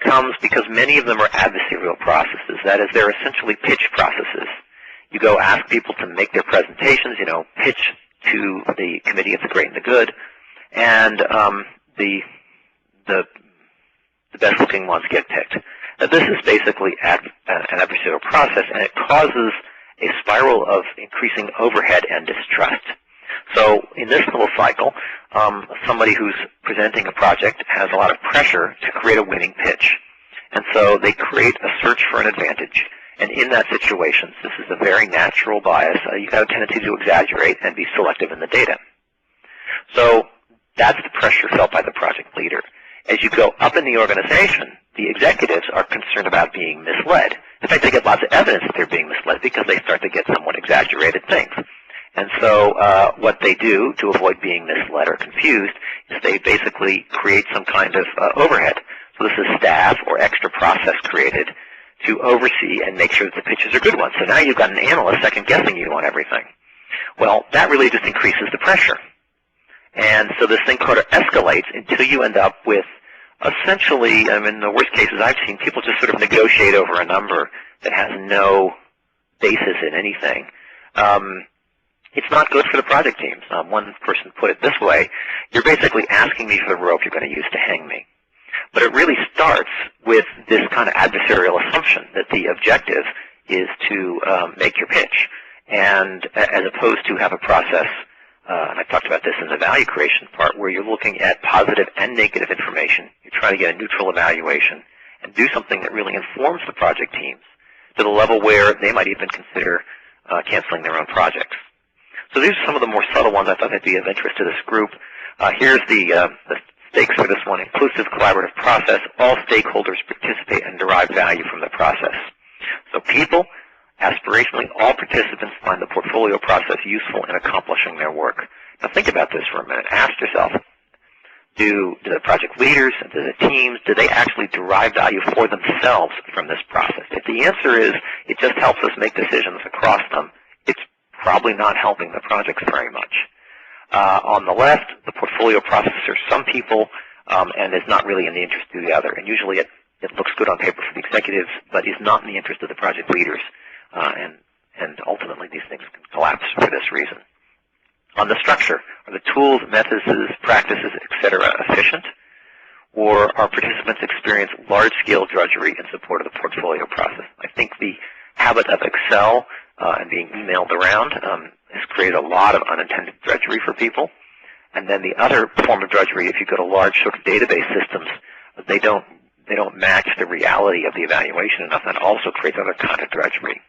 comes because many of them are adversarial processes. That is, they're essentially pitch processes. You go ask people to make their presentations, pitch to the committee of the great and the good, and the best-looking ones get picked. Now, this is basically an adversarial process, and it causes a spiral of increasing overhead and distrust. So in this little cycle, somebody who's presenting a project has a lot of pressure to create a winning pitch. And so they create a search for an advantage. And in that situation, this is a very natural bias. You've got a tendency to exaggerate and be selective in the data. So that's the pressure felt by the project leader. As you go up in the organization, the executives are concerned about being misled. In fact, they get lots of evidence that they're being misled because they start to get somewhat exaggerated things. And so what they do to avoid being misled or confused is they basically create some kind of overhead. So this is staff or extra process created to oversee and make sure that the pitches are good ones. So now you've got an analyst second-guessing you on everything. Well, that really just increases the pressure. And so this thing sort of escalates until you end up with essentially, in the worst cases I've seen, people just sort of negotiate over a number that has no basis in anything. It's not good for the project teams. One person put it this way: you're basically asking me for the rope you're going to use to hang me. But it really starts with this kind of adversarial assumption that the objective is to make your pitch, and as opposed to have a process, and I talked about this in the value creation part, where you're looking at positive and negative information. You're trying to get a neutral evaluation and do something that really informs the project teams to the level where they might even consider canceling their own projects. So these are some of the more subtle ones I thought would be of interest to this group. Here's the stakes for this one: inclusive collaborative process. All stakeholders participate and derive value from the process. So people, aspirationally, all participants find the portfolio process useful in accomplishing their work. Now think about this for a minute. Ask yourself, do the project leaders, do the teams, do they actually derive value for themselves from this process? If the answer is it just helps us make decisions across them, it's probably not helping the projects very much. On the left, the portfolio process are some people, and is not really in the interest of the other. And usually it looks good on paper for the executives, but is not in the interest of the project leaders. And ultimately these things can collapse for this reason. On the structure, are the tools, methods, practices, etc. efficient? Or are participants experience large-scale drudgery in support of the portfolio process? I think the habit of Excel and being emailed around has created a lot of unintended drudgery for people. And then the other form of drudgery, if you go to large sort of database systems, they don't match the reality of the evaluation enough, and also creates other kind of drudgery.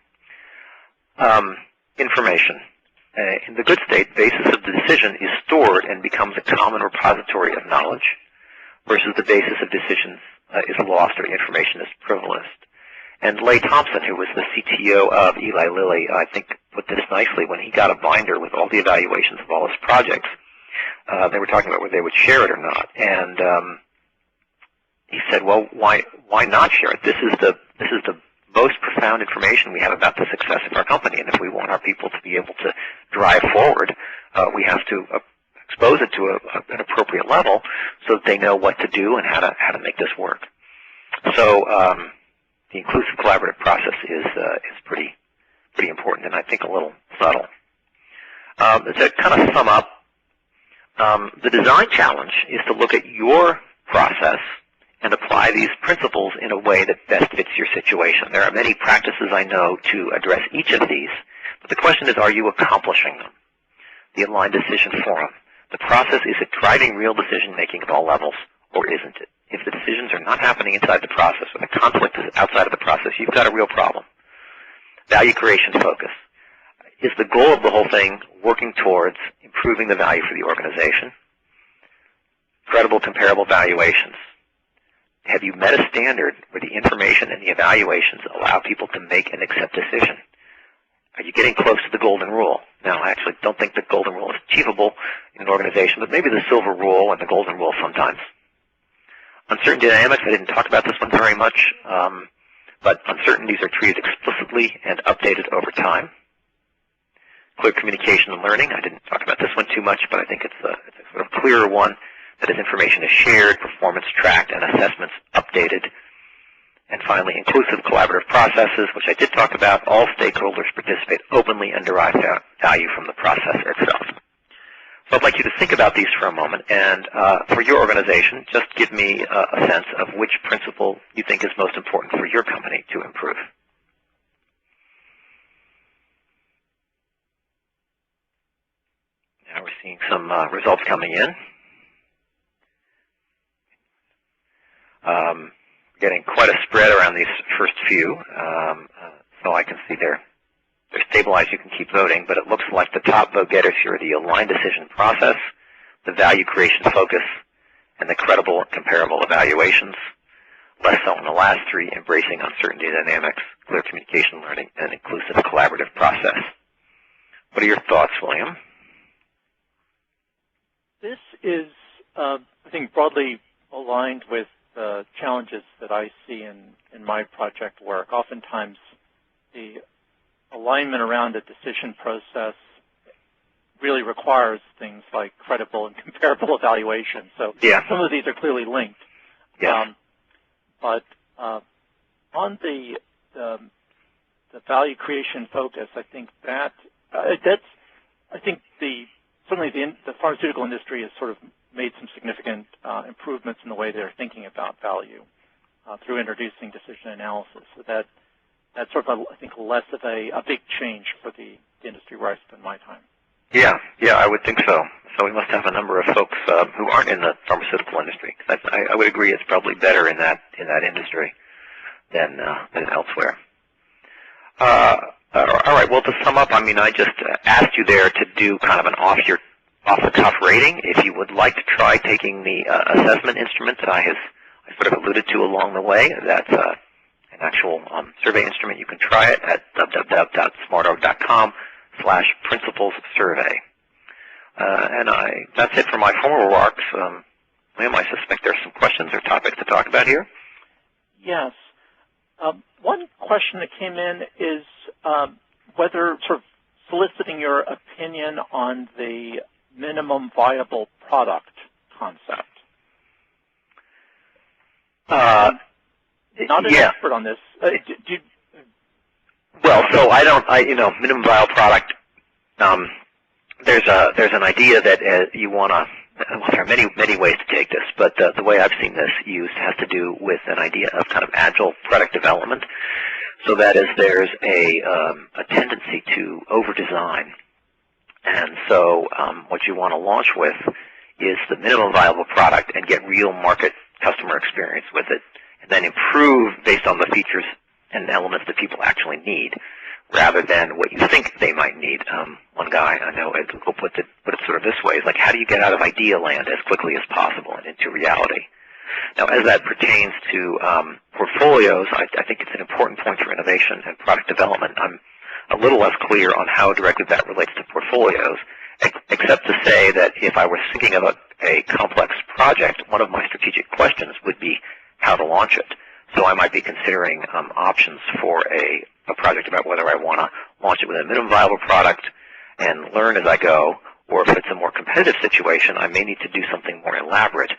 Information. In the good state, basis of the decision is stored and becomes a common repository of knowledge, versus the basis of decisions is lost or information is privileged. And Leigh Thompson, who was the CTO of Eli Lilly, I think put this nicely when he got a binder with all the evaluations of all his projects. They were talking about whether they would share it or not, and he said, "Well, why not share it? This is the most profound information we have about the success of our company, and if we want our people to be able to drive forward, we have to expose it to an appropriate level so that they know what to do and how to make this work." So the inclusive collaborative process is pretty important, and I think a little subtle. To kind of sum up, the design challenge is to look at your process and apply these principles in a way that best fits your situation. There are many practices I know to address each of these, but the question is, are you accomplishing them? The aligned decision forum. The process, is it driving real decision-making at all levels, or isn't it? If the decisions are not happening inside the process, or the conflict is outside of the process, you've got a real problem. Value creation focus. Is the goal of the whole thing working towards improving the value for the organization? Credible, comparable valuations. Have you met a standard where the information and the evaluations allow people to make and accept decision? Are you getting close to the golden rule? Now, I actually don't think the golden rule is achievable in an organization, but maybe the silver rule and the golden rule sometimes. Uncertainty dynamics, I didn't talk about this one very much, but uncertainties are treated explicitly and updated over time. Clear communication and learning, I didn't talk about this one too much, but I think it's a sort of clearer one, that as information is shared, performance tracked, and assessments updated. And finally, inclusive collaborative processes, which I did talk about. All stakeholders participate openly and derive value from the process itself. So I'd like you to think about these for a moment, and for your organization, just give me a sense of which principle you think is most important for your company to improve. Now we're seeing some results coming in. Getting quite a spread around these first few, so I can see they're stabilized. You can keep voting, but it looks like the top vote getters here are the aligned decision process, the value creation focus, and the credible and comparable evaluations. Less so in the last three, embracing uncertainty dynamics, clear communication learning, and inclusive collaborative process. What are your thoughts, William? This is, I think, broadly aligned with the challenges that I see in my project work. Oftentimes, the alignment around a decision process really requires things like credible and comparable evaluation. So some of these are clearly linked. Yes. But on the value creation focus, I think certainly the pharmaceutical industry has sort of made some significant improvements in the way they're thinking about value through introducing decision analysis. So that's sort of, I think, less of a big change for the industry where I spend my time. Yeah, I would think so. So we must have a number of folks who aren't in the pharmaceutical industry. I would agree it's probably better in that industry than elsewhere. All right. Well, to sum up, I mean, I just asked you there to do kind of an off-the-cuff rating. If you would like to try taking the assessment instrument that I sort of alluded to along the way, that's an actual survey instrument. You can try it at www.smartorg.com/principlessurvey. And that's it for my formal remarks. Liam, I suspect there's some questions or topics to talk about here. Yes. One question that came in is whether sort of soliciting your opinion on the minimum viable product concept. Not an expert on this. Well, so minimum viable product. There's an idea that you want to. Well, there are many ways to take this, but the way I've seen this used has to do with an idea of kind of agile product development. So that is, there's a tendency to over-design. And so what you want to launch with is the minimum viable product and get real market customer experience with it, and then improve based on the features and elements that people actually need, rather than what you think they might need. One guy I know at Google put it sort of this way: is like, how do you get out of idea land as quickly as possible and into reality? Now, as that pertains to portfolios, I think it's an important point for innovation and product development. I'm a little less clear on how directly that relates to portfolios, except to say that if I were thinking of a complex project, one of my strategic questions would be how to launch it. So I might be considering options for a project about whether I want to launch it with a minimum viable product and learn as I go, or if it's a more competitive situation, I may need to do something more elaborate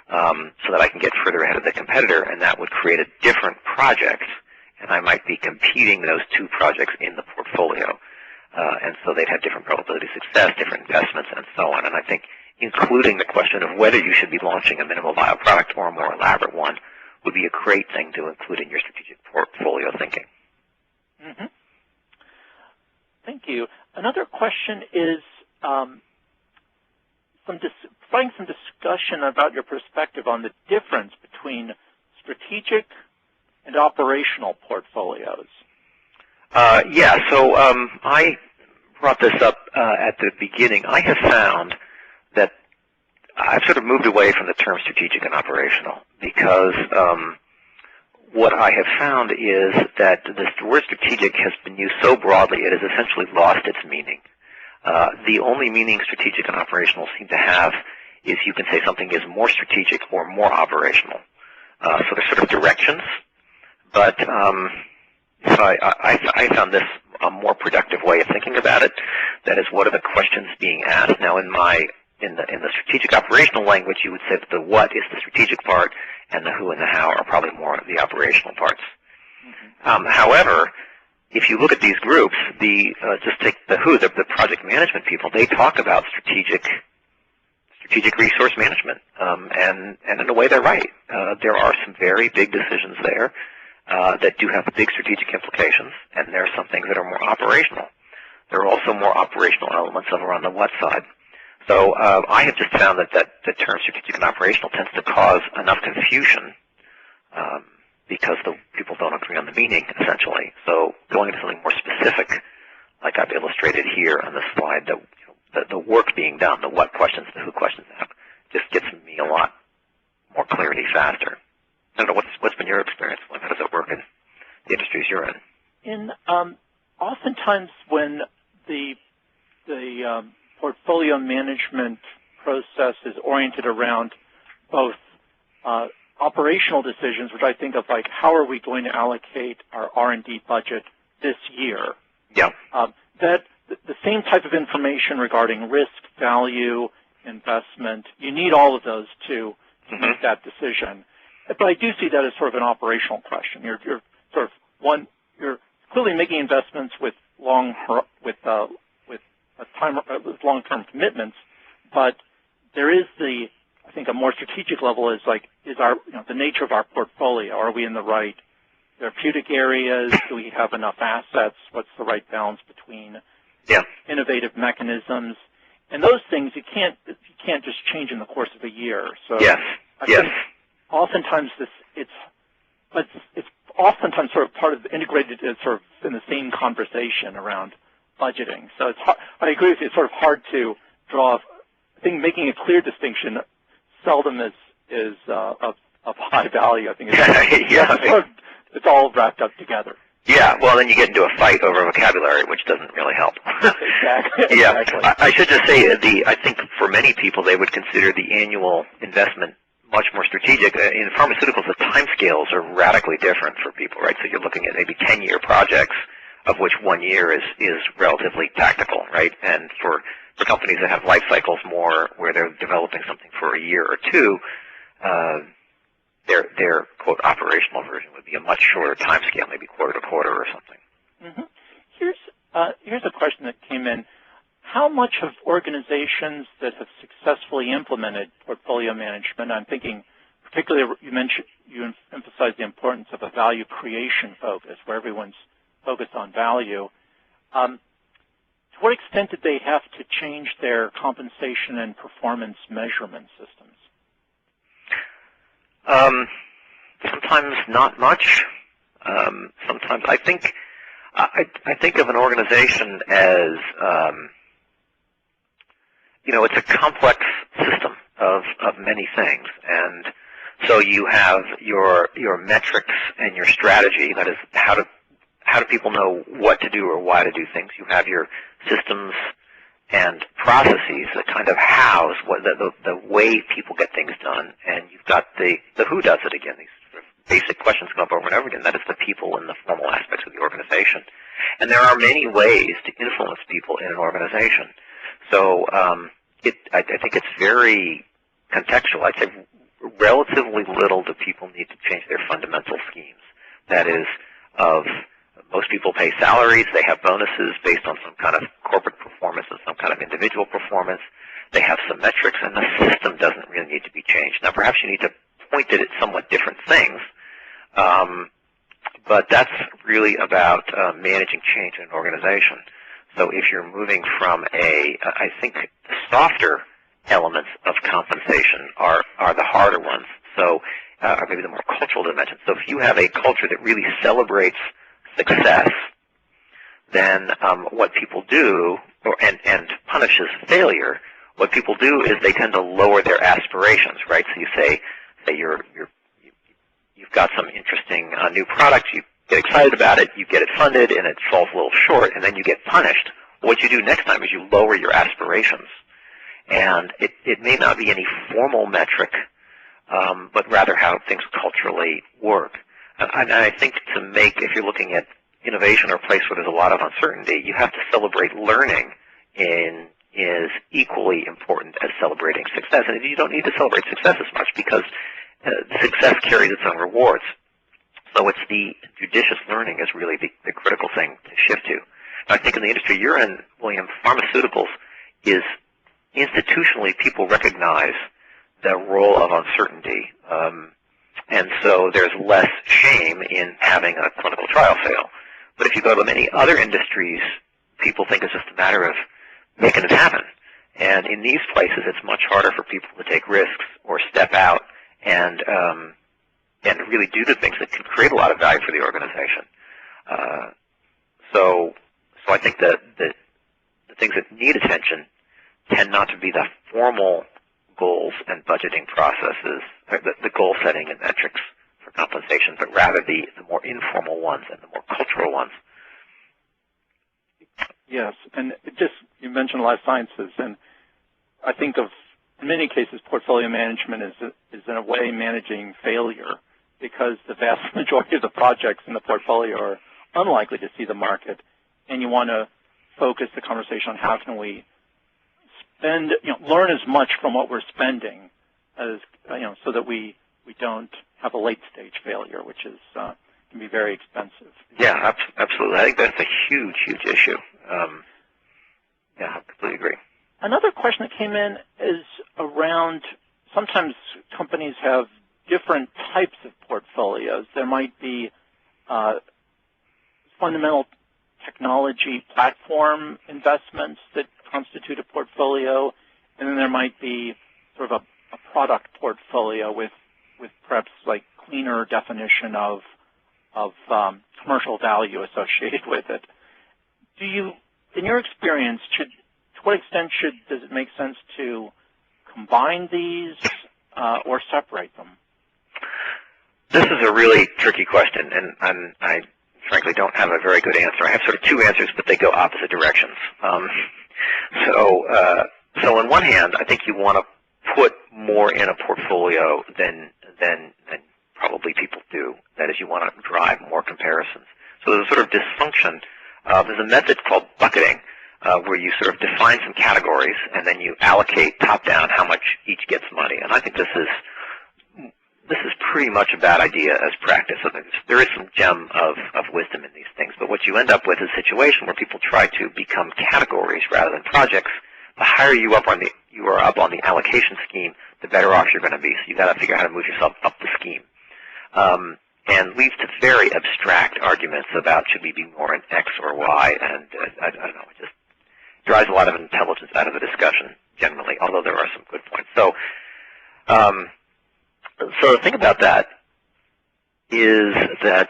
so that I can get further ahead of the competitor, and that would create a different project, and I might be competing those two projects in the portfolio. And so they'd have different probability of success, different investments, and so on. And I think including the question of whether you should be launching a minimal viable product or a more elaborate one would be a great thing to include in your strategic portfolio thinking. Mm-hmm. Thank you. Another question is providing some discussion about your perspective on the difference between strategic and operational portfolios. So I brought this up at the beginning. I have found that I've sort of moved away from the term strategic and operational because what I have found is that the word strategic has been used so broadly it has essentially lost its meaning. The only meaning strategic and operational seem to have is you can say something is more strategic or more operational. So they're sort of directions, but I found this a more productive way of thinking about it. That is, what are the questions being asked? Now, in the strategic operational language, you would say that the what is the strategic part, and the who and the how are probably more the operational parts. However, if you look at these groups, just take the who, the project management people, they talk about strategic resource management, and in a way they're right. There are some very big decisions there that do have big strategic implications, and there are some things that are more operational. There are also more operational elements over on the what side. So I have just found that the term strategic and operational tends to cause enough confusion because the people don't agree on the meaning, essentially. So going into something more specific, like I've illustrated here on this slide, the work being done, the what questions, the who questions, just gets me a lot more clarity faster. I don't know, what's been your experience? How does it work in the industries you're in? Oftentimes when the portfolio management process is oriented around both operational decisions, which I think of like how are we going to allocate our R&D budget this year. Yeah. That the same type of information regarding risk, value, investment, you need all of those to make that decision. But I do see that as sort of an operational question. You're sort of you're clearly making investments with long-term commitments, but there is I think a more strategic level is the nature of our portfolio. Are we in the right therapeutic areas? Do we have enough assets? What's the right balance between innovative mechanisms? And those things you can't just change in the course of a year. So I think oftentimes it's oftentimes sort of part of integrated, sort of in the same conversation around budgeting. So it's hard, I agree with you. It's sort of hard to draw. I think making a clear distinction seldom is of high value. I think it's all wrapped up together. Yeah, well, then you get into a fight over vocabulary, which doesn't really help. Exactly. Yeah, exactly. I should just say I think for many people they would consider the annual investment much more strategic. In pharmaceuticals, the timescales are radically different for people, right? So you're looking at maybe 10-year projects, of which 1 year is relatively tactical, right? And for companies that have life cycles more where they're developing something for a year or two, their quote operational version would be a much shorter time scale, maybe quarter to quarter or something. Here's a question that came in. How much of organizations that have successfully implemented portfolio management, I'm thinking particularly you emphasized the importance of a value creation focus where everyone's focused on value. To what extent did they have to change their compensation and performance measurement systems? Sometimes not much. Sometimes I think of an organization as it's a complex system of many things, and so you have your metrics and your strategy. That is how do people know what to do or why to do things. You have your systems and processes that kind of house the way people get things done, and you've got the who does it again. These sort of basic questions come up over and over again. That is the people and the formal aspects of the organization. And there are many ways to influence people in an organization. So I think it's very contextual. I'd say relatively little do people need to change their fundamental schemes. That is, most people pay salaries. They have bonuses based on some kind of corporate performance and some kind of individual performance. They have some metrics, and the system doesn't really need to be changed. Now, perhaps you need to point it at somewhat different things, but that's really about managing change in an organization. So if you're moving from I think the softer elements of compensation are the harder ones. So, or maybe the more cultural dimension. So if you have a culture that really celebrates success, then what people do, and punishes failure, what people do is they tend to lower their aspirations, right? So you say you've got some interesting new product, you get excited about it, you get it funded, and it falls a little short, and then you get punished. What you do next time is you lower your aspirations. And it may not be any formal metric, but rather how things culturally work. And I think if you're looking at innovation or a place where there's a lot of uncertainty, you have to celebrate learning is equally important as celebrating success. And you don't need to celebrate success as much because success carries its own rewards. So it's the judicious learning is really the critical thing to shift to. And I think in the industry you're in, William, pharmaceuticals is institutionally people recognize the role of uncertainty. And so there's less shame in having a clinical trial fail. But if you go to many other industries, people think it's just a matter of making it happen. And in these places, it's much harder for people to take risks or step out and really do the things that can create a lot of value for the organization. So I think that the things that need attention tend not to be the formal goals and budgeting processes, the goal setting and metrics for compensation, but rather the more informal ones and the more cultural ones. Yes, and you mentioned life sciences, and I think of, in many cases, portfolio management is in a way managing failure, because the vast majority of the projects in the portfolio are unlikely to see the market, and you want to focus the conversation on how can we spend, learn as much from what we're spending as, so that we don't have a late-stage failure, which is can be very expensive. Yeah, absolutely. I think that's a huge, huge issue. Yeah, I completely agree. Another question that came in is around, sometimes companies have different types of portfolios. There might be fundamental technology platform investments that constitute a portfolio, and then there might be sort of a product portfolio with perhaps like cleaner definition of commercial value associated with it. Do you, in your experience, to what extent does it make sense to combine these or separate them? This is a really tricky question, and I frankly don't have a very good answer. I have sort of two answers, but they go opposite directions. So on one hand, I think you want to put more in a portfolio than probably people do. That is, you want to drive more comparisons. So there's a sort of dysfunction. There's a method called bucketing, where you sort of define some categories and then you allocate top-down how much each gets money. And I think this is pretty much a bad idea as practice. So there is some gem of wisdom in these things, but what you end up with is a situation where people try to become categories rather than projects. The higher you are up on the allocation scheme, the better off you're going to be. So you've got to figure out how to move yourself up the scheme. And leads to very abstract arguments about should we be more in X or Y, and I don't know, it just drives a lot of intelligence out of the discussion generally, although there are some good points. So the thing about that is that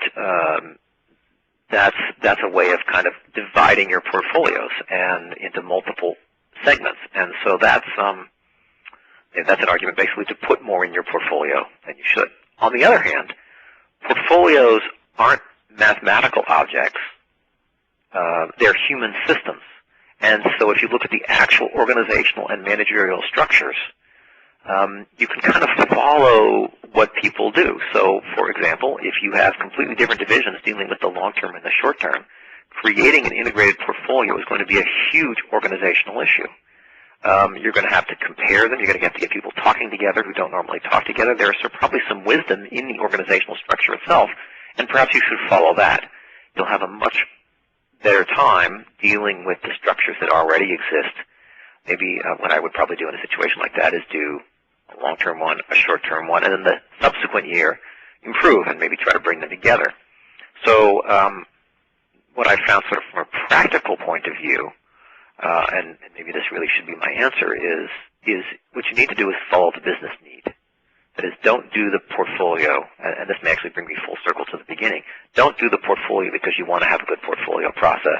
that's a way of kind of dividing your portfolios and into multiple segments, and so that's an argument basically to put more in your portfolio than you should. On the other hand, portfolios aren't mathematical objects. They're human systems. And so if you look at the actual organizational and managerial structures, you can kind of follow what people do. So, for example, if you have completely different divisions dealing with the long term and the short term, creating an integrated portfolio is going to be a huge organizational issue. You're going to have to compare them. You're going to have to get people talking together who don't normally talk together. There's probably some wisdom in the organizational structure itself, and perhaps you should follow that. You'll have a much better time dealing with the structures that already exist. Maybe what I would probably do in a situation like that is do a long-term one, a short-term one, and then the subsequent year improve and maybe try to bring them together. So what I found sort of from a practical point of view, and maybe this really should be my answer, is what you need to do is follow the business need. That is, don't do the portfolio, and this may actually bring me full circle to the beginning, don't do the portfolio because you want to have a good portfolio process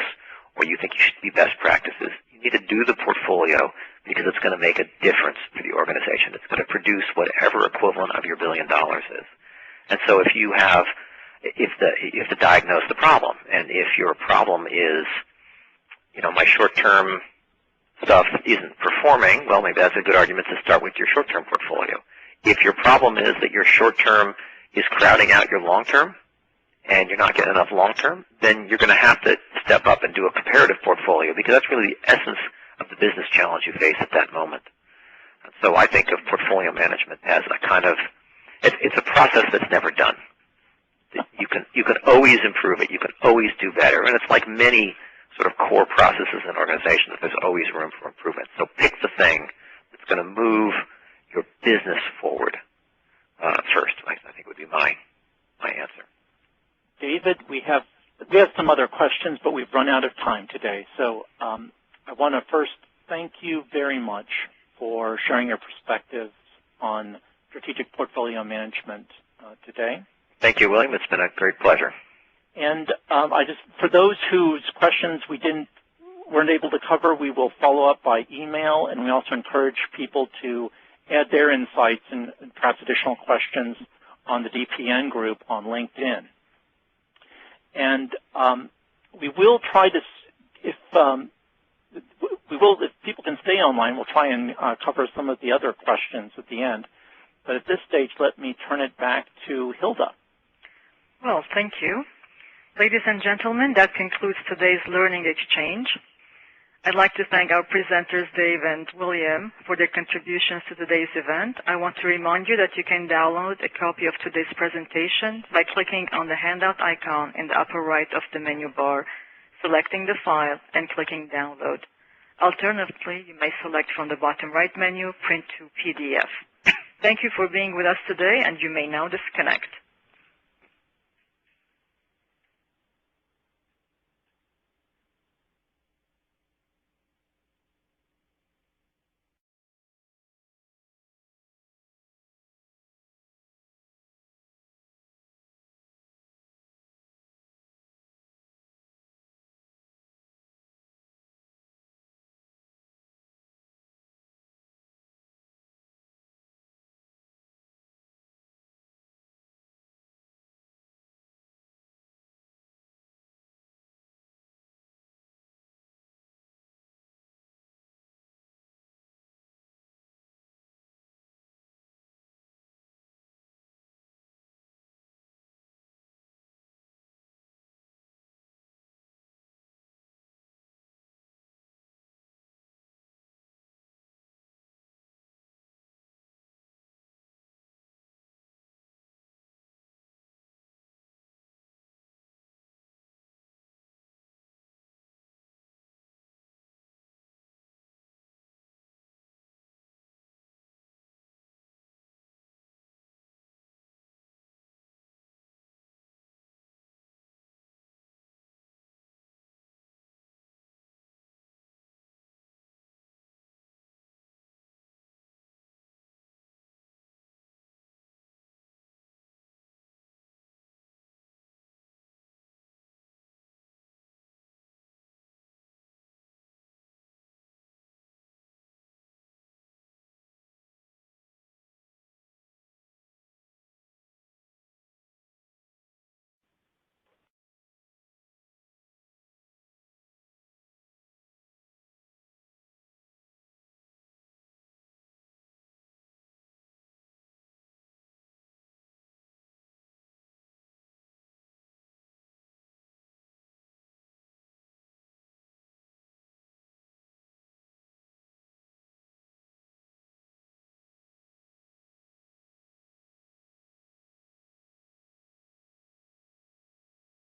or you think you should be best practices. You need to do the portfolio because it's going to make a difference for the organization. It's going to produce whatever equivalent of your $1 billion is. And so if you have to diagnose the problem, and if your problem is, my short-term stuff isn't performing, well, maybe that's a good argument to start with your short-term portfolio. If your problem is that your short-term is crowding out your long-term and you're not getting enough long-term, then you're going to have to step up and do a comparative portfolio because that's really the essence of the business challenge you face at that moment. And so I think of portfolio management as a kind of It's a process that's never done. You can always improve it. You can always do better. And it's like many sort of core processes in organizations. There's always room for improvement. So pick the thing that's going to move your business forward first. I think would be my answer. David, we have some other questions, but we've run out of time today. So I want to first thank you very much for sharing your perspectives on strategic portfolio management today. Thank you, William. It's been a great pleasure. And for those whose questions we weren't able to cover, we will follow up by email, and we also encourage people to add their insights and perhaps additional questions on the DPN group on LinkedIn. And we will try to, if people can stay online, we'll try and cover some of the other questions at the end. But at this stage, let me turn it back to Hilda. Well, thank you. Ladies and gentlemen, that concludes today's Learning Exchange. I'd like to thank our presenters, Dave and William, for their contributions to today's event. I want to remind you that you can download a copy of today's presentation by clicking on the handout icon in the upper right of the menu bar, selecting the file, and clicking Download. Alternatively, you may select from the bottom right menu, Print to PDF. Thank you for being with us today, and you may now disconnect.